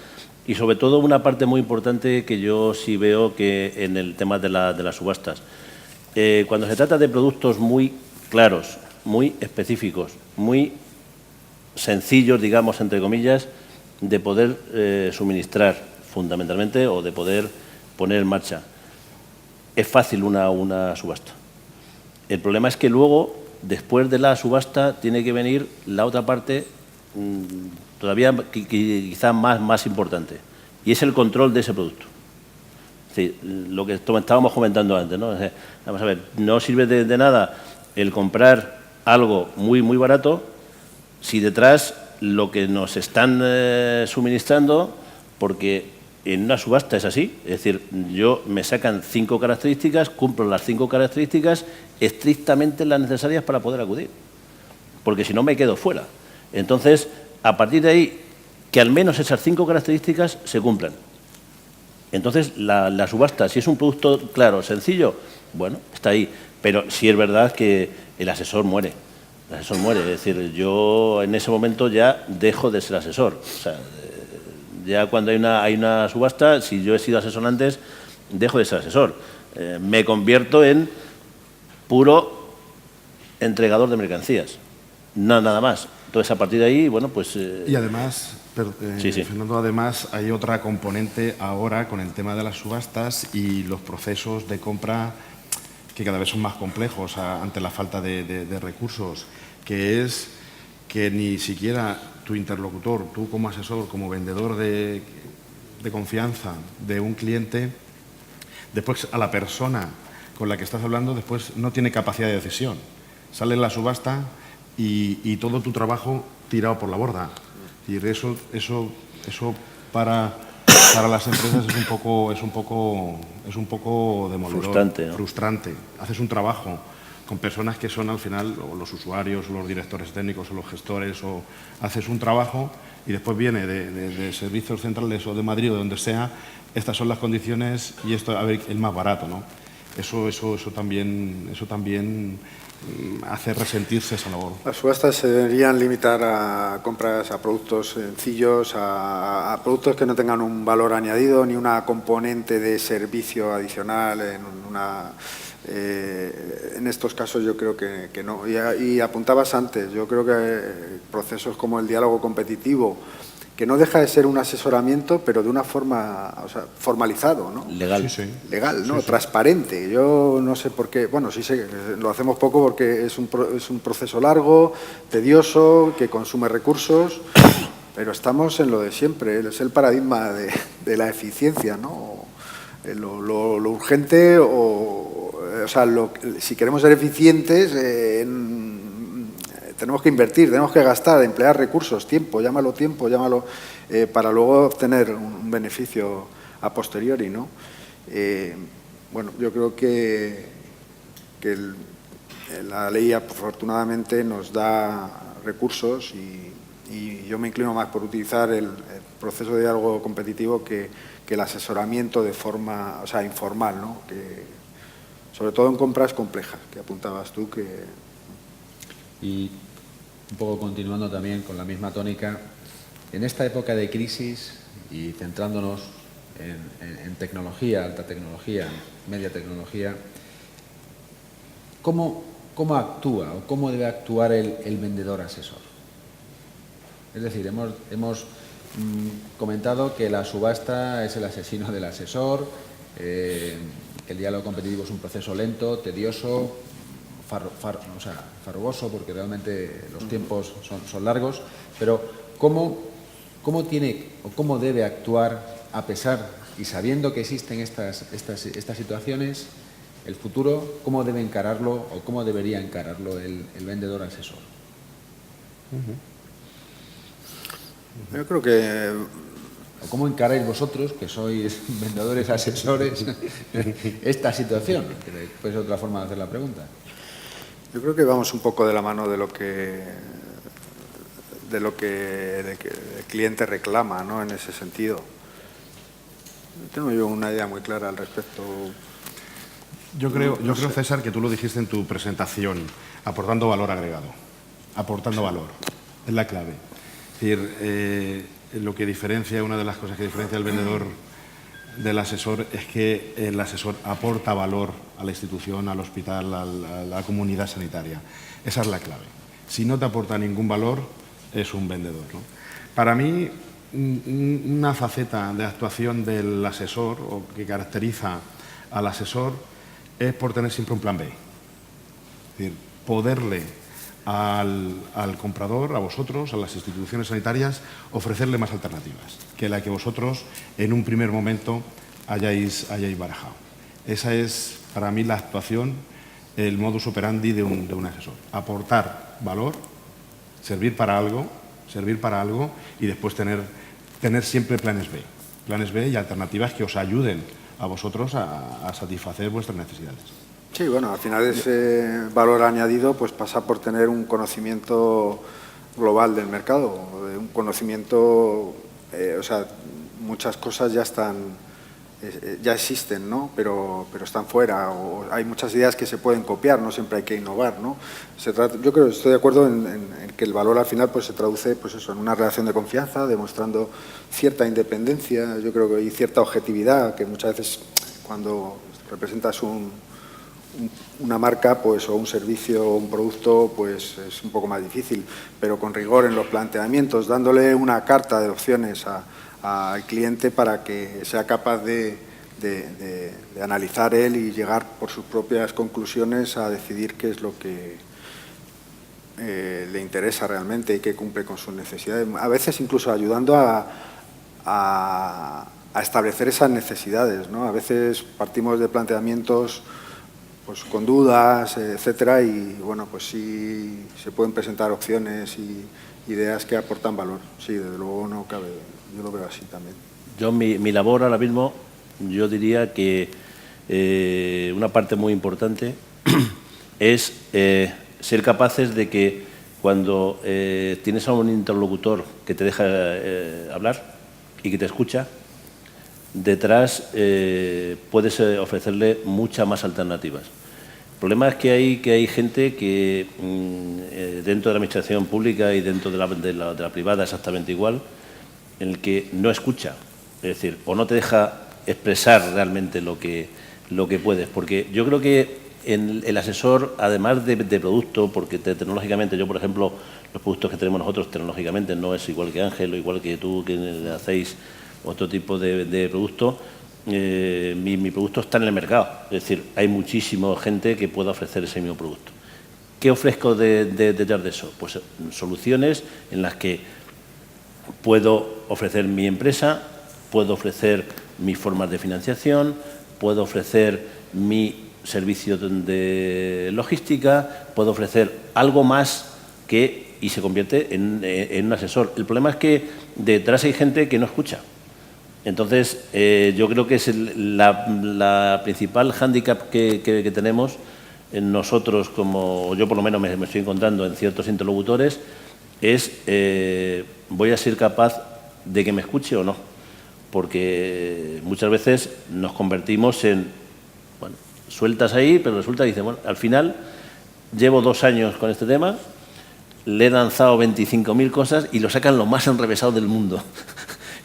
Y sobre todo una parte muy importante que yo sí veo que en el tema de las subastas. Cuando se trata de productos muy claros, muy específicos, muy sencillos, digamos, entre comillas, de poder suministrar fundamentalmente o de poder poner en marcha, es fácil una subasta. El problema es que luego, después de la subasta, tiene que venir la otra parte todavía quizás más importante, y es el control de ese producto. Es decir, lo que estábamos comentando antes, ¿no? Vamos a ver, no sirve de nada el comprar algo muy barato si detrás lo que nos están suministrando, porque en una subasta es así, es decir, me sacan 5 características, cumplo las 5 características estrictamente las necesarias para poder acudir, porque si no me quedo fuera. Entonces, a partir de ahí, que al menos esas 5 características se cumplan. Entonces, la subasta, si es un producto claro, sencillo, bueno, está ahí. Pero sí es verdad que el asesor muere. El asesor muere. Es decir, yo en ese momento ya dejo de ser asesor. O sea, ya cuando hay una subasta, si yo he sido asesor antes, dejo de ser asesor. Me convierto en puro entregador de mercancías. Nada más. Entonces, a partir de ahí, bueno, pues... Y además, Sí, sí. Fernando, además hay otra componente ahora con el tema de las subastas y los procesos de compra que cada vez son más complejos ante la falta de recursos, que es que ni siquiera tu interlocutor, tú como asesor, como vendedor de confianza de un cliente, después a la persona con la que estás hablando, después no tiene capacidad de decisión. Sale en la subasta y todo tu trabajo tirado por la borda. Y eso para las empresas es un poco demoledor, frustrante, ¿no? Frustrante. Haces un trabajo con personas que son al final o los usuarios, o los directores técnicos, o los gestores, o haces un trabajo y después viene de servicios centrales o de Madrid o de donde sea, estas son las condiciones y esto a ver, el más barato, ¿no? Eso también hace resentirse esa labor. Las subastas se deberían limitar a compras a productos sencillos, a productos que no tengan un valor añadido ni una componente de servicio adicional. En estos casos yo creo que no. Y apuntabas antes, yo creo que procesos como el diálogo competitivo, que no deja de ser un asesoramiento, pero de una forma, o sea, formalizado, ¿no? Legal. Sí, sí. Legal, ¿no? Sí, sí. Transparente. Yo no sé por qué, bueno, sí sé, lo hacemos poco porque es un proceso largo, tedioso, que consume recursos, pero estamos en lo de siempre, es el paradigma de la eficiencia, ¿no? Lo urgente o sea, si queremos ser eficientes, tenemos que invertir, tenemos que gastar, emplear recursos, tiempo, llámalo para luego obtener un beneficio a posteriori, ¿no? Bueno, yo creo que la ley afortunadamente nos da recursos y yo me inclino más por utilizar el proceso de diálogo competitivo que el asesoramiento de forma, o sea, informal, ¿no? Sobre todo en compras complejas, que apuntabas tú que... Y un poco continuando también con la misma tónica, en esta época de crisis y centrándonos en tecnología, alta tecnología, media tecnología, ¿cómo actúa o cómo debe actuar el vendedor asesor? Es decir, hemos comentado que la subasta es el asesino del asesor, que el diálogo competitivo es un proceso lento, tedioso, farragoso, porque realmente los tiempos son largos, pero ¿cómo tiene o cómo debe actuar a pesar y sabiendo que existen estas situaciones, el futuro, cómo debe encararlo o cómo debería encararlo el vendedor asesor? Yo creo que... ¿O cómo encaráis vosotros, que sois vendedores asesores, esta situación? Que es otra forma de hacer la pregunta. Yo creo que vamos un poco de la mano de lo que el cliente reclama, ¿no? En ese sentido. Tengo yo una idea muy clara al respecto. Yo creo, César, que tú lo dijiste en tu presentación, aportando valor agregado. Aportando valor, es la clave. Es decir, lo que diferencia, una de las cosas que diferencia al vendedor del asesor es que el asesor aporta valor a la institución, al hospital, a la comunidad sanitaria. Esa es la clave. Si no te aporta ningún valor, es un vendedor, ¿no? Para mí, una faceta de actuación del asesor o que caracteriza al asesor es por tener siempre un plan B. Es decir, poderle al comprador, a vosotros, a las instituciones sanitarias, ofrecerle más alternativas que la que vosotros en un primer momento hayáis barajado. Esa es para mí la actuación, el modus operandi de un asesor. Aportar valor, servir para algo y después tener siempre planes B y alternativas que os ayuden a vosotros a satisfacer vuestras necesidades. Sí, bueno, al final ese valor añadido pues pasa por tener un conocimiento global del mercado, un conocimiento, o sea, muchas cosas ya existen, ¿no? Pero están fuera, o hay muchas ideas que se pueden copiar, no siempre hay que innovar, ¿no? Yo creo que estoy de acuerdo en que el valor al final pues se traduce pues eso, en una relación de confianza, demostrando cierta independencia, yo creo que hay cierta objetividad, que muchas veces cuando representas un una marca pues, o un servicio o un producto pues, es un poco más difícil, pero con rigor en los planteamientos, dándole una carta de opciones al cliente para que sea capaz de analizar él y llegar por sus propias conclusiones a decidir qué es lo que le interesa realmente y que cumple con sus necesidades. A veces incluso ayudando a establecer esas necesidades, ¿no? A veces partimos de planteamientos pues, con dudas, etcétera, y bueno, pues sí se pueden presentar opciones y ideas que aportan valor. Sí, desde luego no cabe, yo lo veo así también. Yo mi labor ahora mismo, yo diría que una parte muy importante es ser capaces de que cuando tienes a un interlocutor que te deja hablar y que te escucha, detrás puedes ofrecerle muchas más alternativas. El problema es que hay gente que dentro de la administración pública y dentro de la privada exactamente igual, en el que no escucha, es decir, o no te deja expresar realmente lo que puedes, porque yo creo que el asesor, además de producto, porque tecnológicamente, yo por ejemplo, los productos que tenemos nosotros tecnológicamente no es igual que Ángel o igual que tú, que hacéis otro tipo de producto, mi producto está en el mercado, es decir, hay muchísima gente que pueda ofrecer ese mismo producto. ¿Qué ofrezco detrás de eso? Pues soluciones en las que puedo ofrecer mi empresa, puedo ofrecer mis formas de financiación, puedo ofrecer mi servicio de logística, puedo ofrecer algo más y se convierte en un asesor. El problema es que detrás hay gente que no escucha. Entonces, yo creo que es la principal hándicap que tenemos en nosotros, como yo por lo menos me estoy encontrando en ciertos interlocutores, es voy a ser capaz de que me escuche o no, porque muchas veces nos convertimos en, bueno, sueltas ahí, pero resulta que dicen, bueno, al final llevo 2 años con este tema, le he lanzado 25.000 cosas y lo sacan lo más enrevesado del mundo,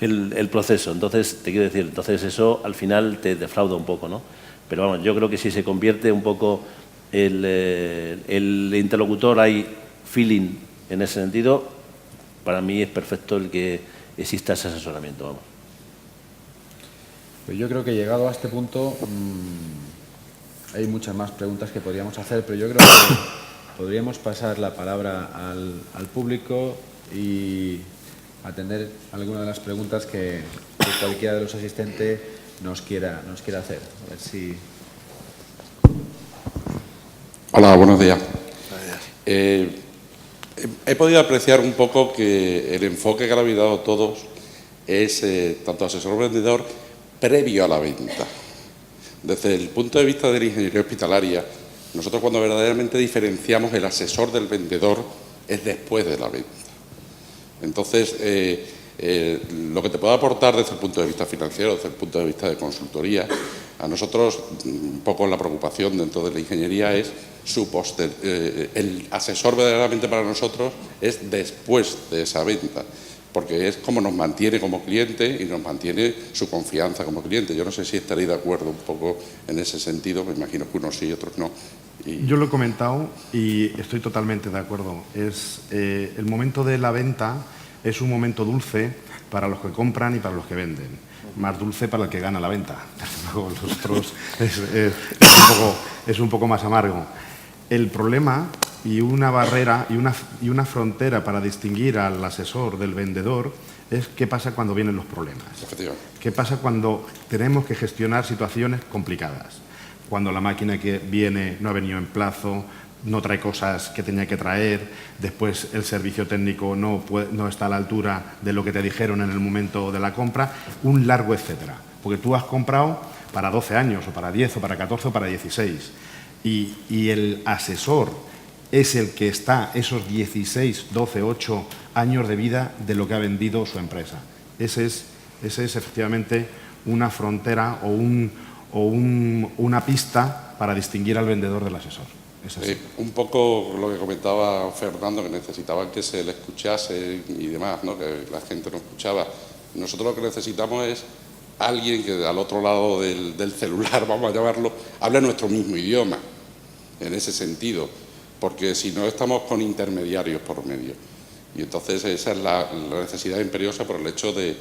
el proceso. Entonces, te quiero decir, entonces eso al final te defrauda un poco, ¿no? Pero vamos, yo creo que si se convierte un poco el interlocutor, hay feeling en ese sentido, para mí es perfecto el que exista ese asesoramiento, vamos. Pues yo creo que llegado a este punto hay muchas más preguntas que podríamos hacer, pero yo creo que podríamos pasar la palabra al público y atender algunas de las preguntas que cualquiera de los asistentes nos quiera hacer. A ver si... Hola, buenos días. He podido apreciar un poco que el enfoque que le habéis dado todos es tanto asesor-vendedor previo a la venta. Desde el punto de vista de la ingeniería hospitalaria, nosotros cuando verdaderamente diferenciamos el asesor del vendedor es después de la venta. Entonces, lo que te puedo aportar desde el punto de vista financiero, desde el punto de vista de consultoría, a nosotros un poco la preocupación dentro de la ingeniería es el asesor verdaderamente para nosotros es después de esa venta, porque es como nos mantiene como cliente y nos mantiene su confianza como cliente. Yo no sé si estaréis de acuerdo un poco en ese sentido, me imagino que unos sí y otros no. Yo lo he comentado y estoy totalmente de acuerdo. El momento de la venta es un momento dulce para los que compran y para los que venden. Más dulce para el que gana la venta. Luego los otros es un poco más amargo. El problema y una barrera y una frontera para distinguir al asesor del vendedor es qué pasa cuando vienen los problemas. Qué pasa cuando tenemos que gestionar situaciones complicadas. Cuando la máquina que viene no ha venido en plazo, no trae cosas que tenía que traer, después el servicio técnico no está a la altura de lo que te dijeron en el momento de la compra, un largo etcétera. Porque tú has comprado para 12 años, o para 10, o para 14, o para 16. Y el asesor es el que está esos 16, 12, 8 años de vida de lo que ha vendido su empresa. Ese es efectivamente una frontera o una pista para distinguir al vendedor del asesor. Un poco lo que comentaba Fernando, que necesitaban que se le escuchase y demás, ¿no? Que la gente no escuchaba. Nosotros lo que necesitamos es alguien que al otro lado del celular, vamos a llamarlo, hable nuestro mismo idioma. en ese sentido, porque si no estamos con intermediarios por medio. Y entonces esa es la necesidad imperiosa por el hecho de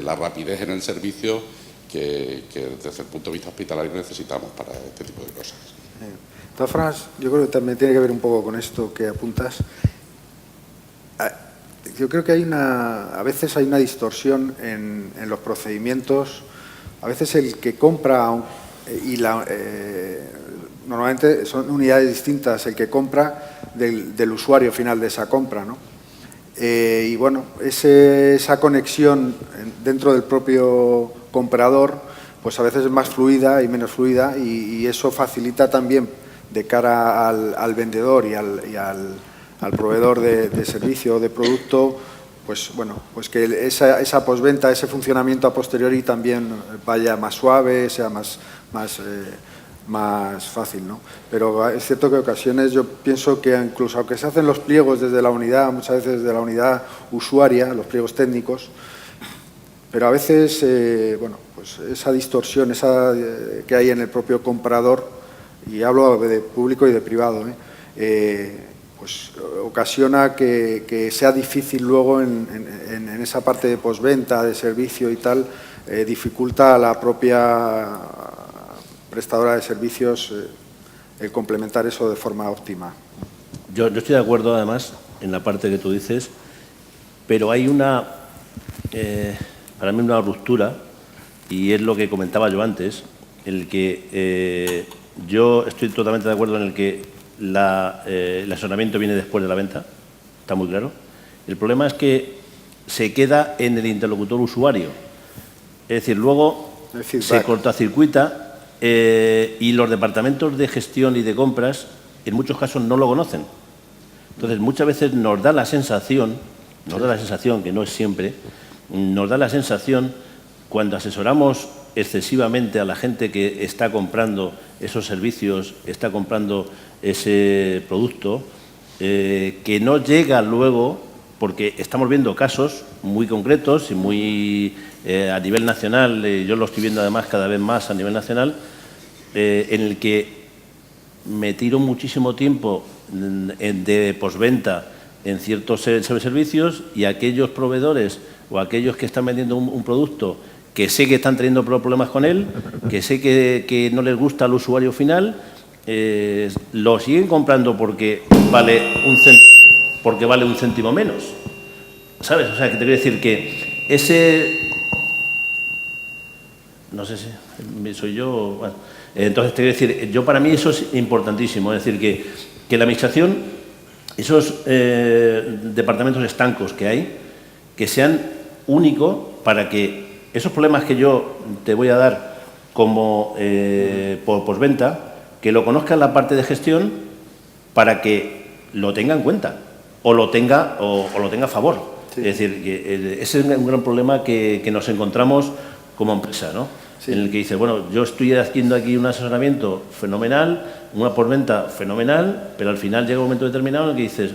la rapidez en el servicio que desde el punto de vista hospitalario necesitamos para este tipo de cosas. De todas formas, yo creo que también tiene que ver un poco con esto que apuntas. Yo creo que a veces hay una distorsión en los procedimientos. A veces el que compra, normalmente son unidades distintas, el que compra del usuario final de esa compra, ¿no? Y bueno, esa conexión dentro del propio comprador, pues a veces es más fluida y menos fluida, y eso facilita también de cara al vendedor y al proveedor de servicio o de producto, pues bueno, pues que esa postventa, ese funcionamiento a posteriori también vaya más suave, sea más fácil, ¿no? Pero es cierto que en ocasiones yo pienso que incluso aunque se hacen los pliegos desde la unidad, muchas veces desde la unidad usuaria, los pliegos técnicos, pero a veces, bueno, pues esa distorsión que hay en el propio comprador, y hablo de público y de privado, pues ocasiona que sea difícil luego en esa parte de postventa, de servicio y tal, dificulta a la propia prestadora de servicios el complementar eso de forma óptima. Yo estoy de acuerdo, además, en la parte que tú dices, pero hay para mí una ruptura, y es lo que comentaba yo antes, en el que yo estoy totalmente de acuerdo en el que el asesoramiento viene después de la venta, está muy claro. El problema es que se queda en el interlocutor usuario. Es decir, luego se cortocircuita y los departamentos de gestión y de compras en muchos casos no lo conocen. Entonces, muchas veces nos da la sensación, que no es siempre, nos da la sensación cuando asesoramos excesivamente a la gente que está comprando esos servicios, está comprando ese producto, que no llega luego, porque estamos viendo casos muy concretos y muy a nivel nacional, yo lo estoy viendo además cada vez más a nivel nacional, en el que me tiro muchísimo tiempo de posventa en ciertos servicios, y aquellos proveedores o aquellos que están vendiendo un producto que sé que están teniendo problemas con él, que sé que no les gusta al usuario final, lo siguen comprando porque vale un céntimo menos, ¿sabes? O sea, que te quiero decir que no sé si soy yo, bueno, entonces te quiero decir, para mí eso es importantísimo, es decir, que la Administración, esos departamentos estancos que hay, que sean únicos para que esos problemas que yo te voy a dar como por postventa, que lo conozca la parte de gestión para que lo tenga en cuenta o lo tenga a favor. Sí. Es decir, que ese es un gran problema que nos encontramos como empresa, ¿no? Sí. En el que dice, bueno, yo estoy haciendo aquí un asesoramiento fenomenal, una postventa fenomenal, pero al final llega un momento determinado en el que dices,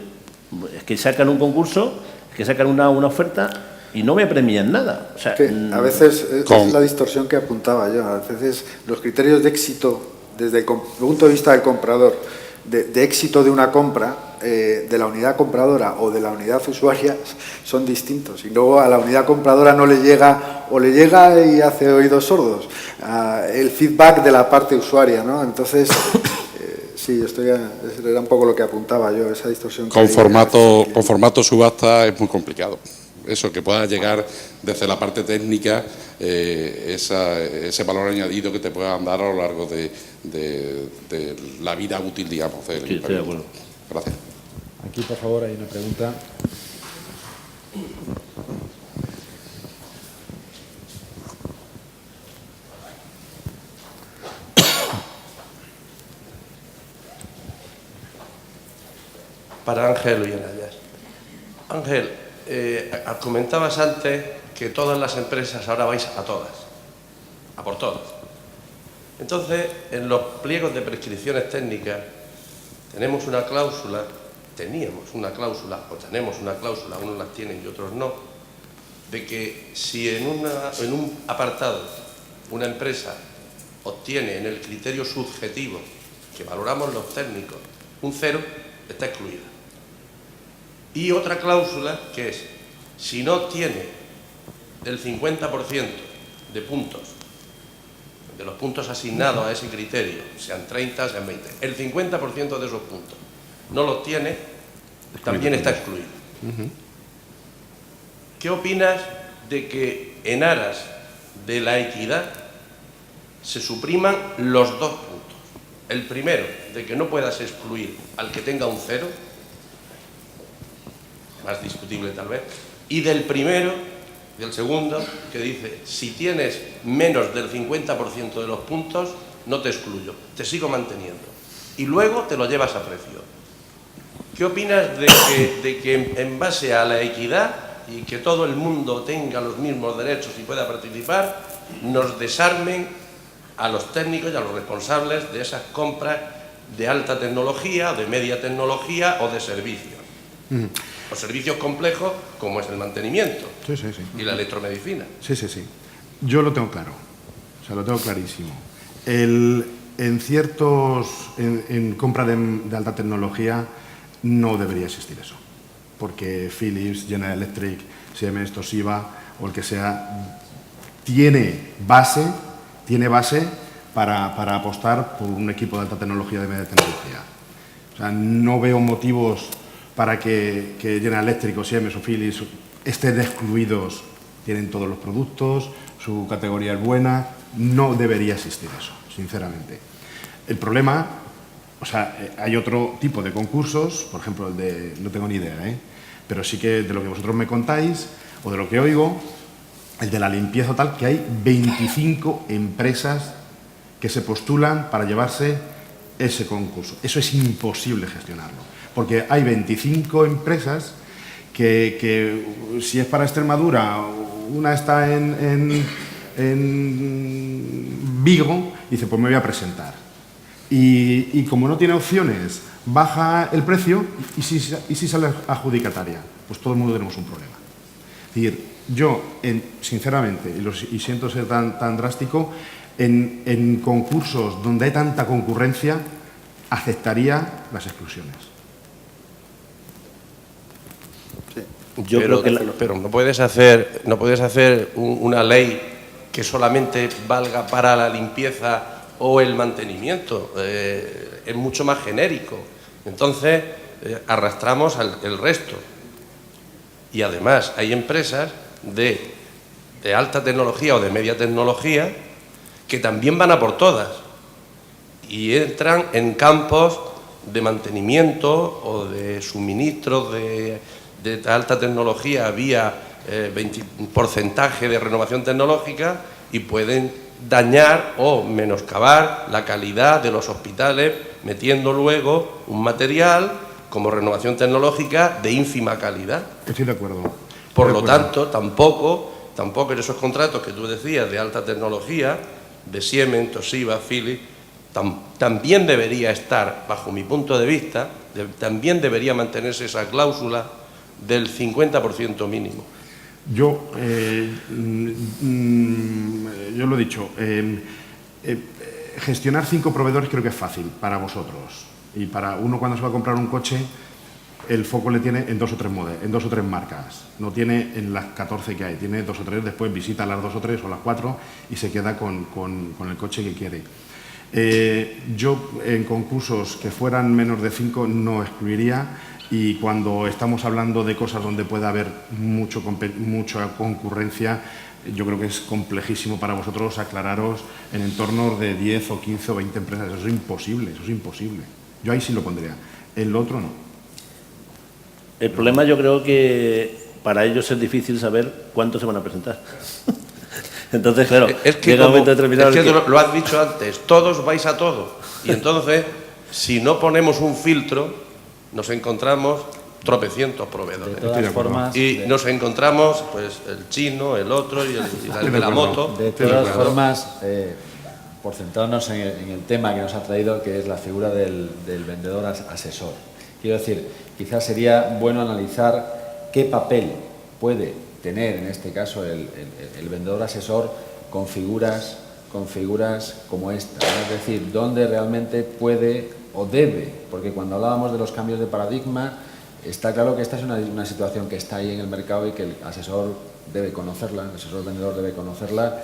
es que sacan un concurso, es que sacan una oferta y no me premian nada. O sea, a veces es la distorsión que apuntaba yo. A veces los criterios de éxito desde el punto de vista del comprador, de éxito de una compra, de la unidad compradora o de la unidad usuaria, son distintos. Y luego a la unidad compradora no le llega, o le llega y hace oídos sordos, el feedback de la parte usuaria, ¿no? Entonces, sí, era un poco lo que apuntaba yo, esa distorsión. Con formato subasta es muy complicado. Eso, que pueda llegar desde la parte técnica, ese valor añadido que te puedan dar a lo largo de la vida útil, digamos. Sí, estoy de acuerdo. Gracias. Aquí, por favor, hay una pregunta. Para Ángel Ullanayas. Ángel, comentabas antes que todas las empresas ahora vais a todas, a por todas. Entonces, en los pliegos de prescripciones técnicas teníamos una cláusula, o tenemos una cláusula, unos las tienen y otros no, de que si en un apartado una empresa obtiene en el criterio subjetivo que valoramos los técnicos, un 0 está excluida. Y otra cláusula que es, si no tiene el 50% de puntos, de los puntos asignados a ese criterio, sean 30, sean 20, el 50% de esos puntos no los tiene, también está excluido. ¿Qué opinas de que en aras de la equidad se supriman los dos puntos? El primero, de que no puedas excluir al que tenga un 0, más discutible tal vez, y del segundo, que dice, si tienes menos del 50% de los puntos, no te excluyo, te sigo manteniendo. Y luego te lo llevas a precio. ¿Qué opinas de que en base a la equidad y que todo el mundo tenga los mismos derechos y pueda participar, nos desarmen a los técnicos y a los responsables de esas compras de alta tecnología, o de media tecnología o de servicios? O servicios complejos como es el mantenimiento y la electromedicina. Sí. Yo lo tengo claro, o sea, lo tengo clarísimo. En compra de alta tecnología no debería existir eso, porque Philips, General Electric, Siemens, Toshiba o el que sea, tiene base para apostar por un equipo de alta tecnología, de media tecnología. O sea, no veo motivos para que General Electric o Siemens o Philips estén excluidos. Tienen todos los productos, su categoría es buena, no debería existir eso, sinceramente. El problema, o sea, hay otro tipo de concursos, por ejemplo, el de, no tengo ni idea, pero sí que de lo que vosotros me contáis o de lo que oigo, el de la limpieza o tal, que hay 25 empresas que se postulan para llevarse ese concurso. Eso es imposible gestionarlo, porque hay 25 empresas que si es para Extremadura, una está en Vigo, dice, pues me voy a presentar. Y como no tiene opciones, baja el precio y si sale adjudicataria, pues todo el mundo tenemos un problema. Es decir, yo, sinceramente, y siento ser tan drástico, en concursos donde hay tanta concurrencia, aceptaría las exclusiones. Pero no puedes hacer una ley que solamente valga para la limpieza o el mantenimiento. Es mucho más genérico. Entonces, arrastramos el resto. Y además, hay empresas de alta tecnología o de media tecnología que también van a por todas y entran en campos de mantenimiento o de suministros de alta tecnología vía porcentaje de renovación tecnológica y pueden dañar o menoscabar la calidad de los hospitales metiendo luego un material como renovación tecnológica de ínfima calidad. Estoy de acuerdo. Por lo tanto, tampoco en esos contratos que tú decías de alta tecnología, de Siemens, Toshiba, Philips, también debería estar, bajo mi punto de vista, también debería mantenerse esa cláusula del 50% mínimo. Yo lo he dicho, gestionar 5 proveedores creo que es fácil para vosotros. Y para uno cuando se va a comprar un coche, el foco le tiene en 2 o 3 modelos, en 2 o 3 marcas. No tiene en las 14 que hay, tiene 2 o 3, después visita las 2 o 3 o las 4 y se queda con el coche que quiere. Yo en concursos que fueran menos de 5 no excluiría, y cuando estamos hablando de cosas donde pueda haber mucha concurrencia, yo creo que es complejísimo para vosotros aclararos en entornos de 10 o 15 o 20 empresas. Eso es imposible, Yo ahí sí lo pondría, en lo otro no. El problema, yo creo que para ellos es difícil saber cuántos se van a presentar. Entonces, claro, es que llega un momento determinado lo has dicho antes, todos vais a todo. Y entonces, si no ponemos un filtro, nos encontramos tropecientos proveedores. De todas formas, nos encontramos pues el chino, el otro y el de la moto. De todas formas, por centrarnos en el tema que nos ha traído, que es la figura del vendedor asesor. Quiero decir, quizás sería bueno analizar qué papel puede tener, en este caso, el vendedor asesor con figuras con figuras como esta, ¿no? Es decir, dónde realmente puede o debe, porque cuando hablábamos de los cambios de paradigma, está claro que esta es una situación que está ahí en el mercado y que el asesor debe conocerla, el asesor vendedor debe conocerla,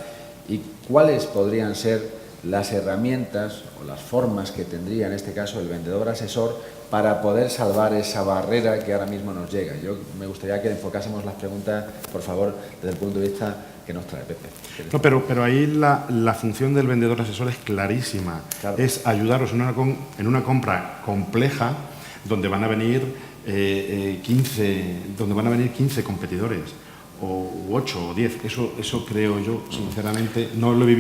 y cuáles podrían ser las herramientas o las formas que tendría en este caso el vendedor asesor para poder salvar esa barrera que ahora mismo nos llega. Yo me gustaría que enfocásemos las preguntas, por favor, desde el punto de vista que nos trae Pepe. No, pero ahí la función del vendedor asesor es clarísima. Claro. Es ayudaros en una compra compleja donde van a venir 15 competidores, o 8 o 10. Eso creo yo, sinceramente, no lo he vivido.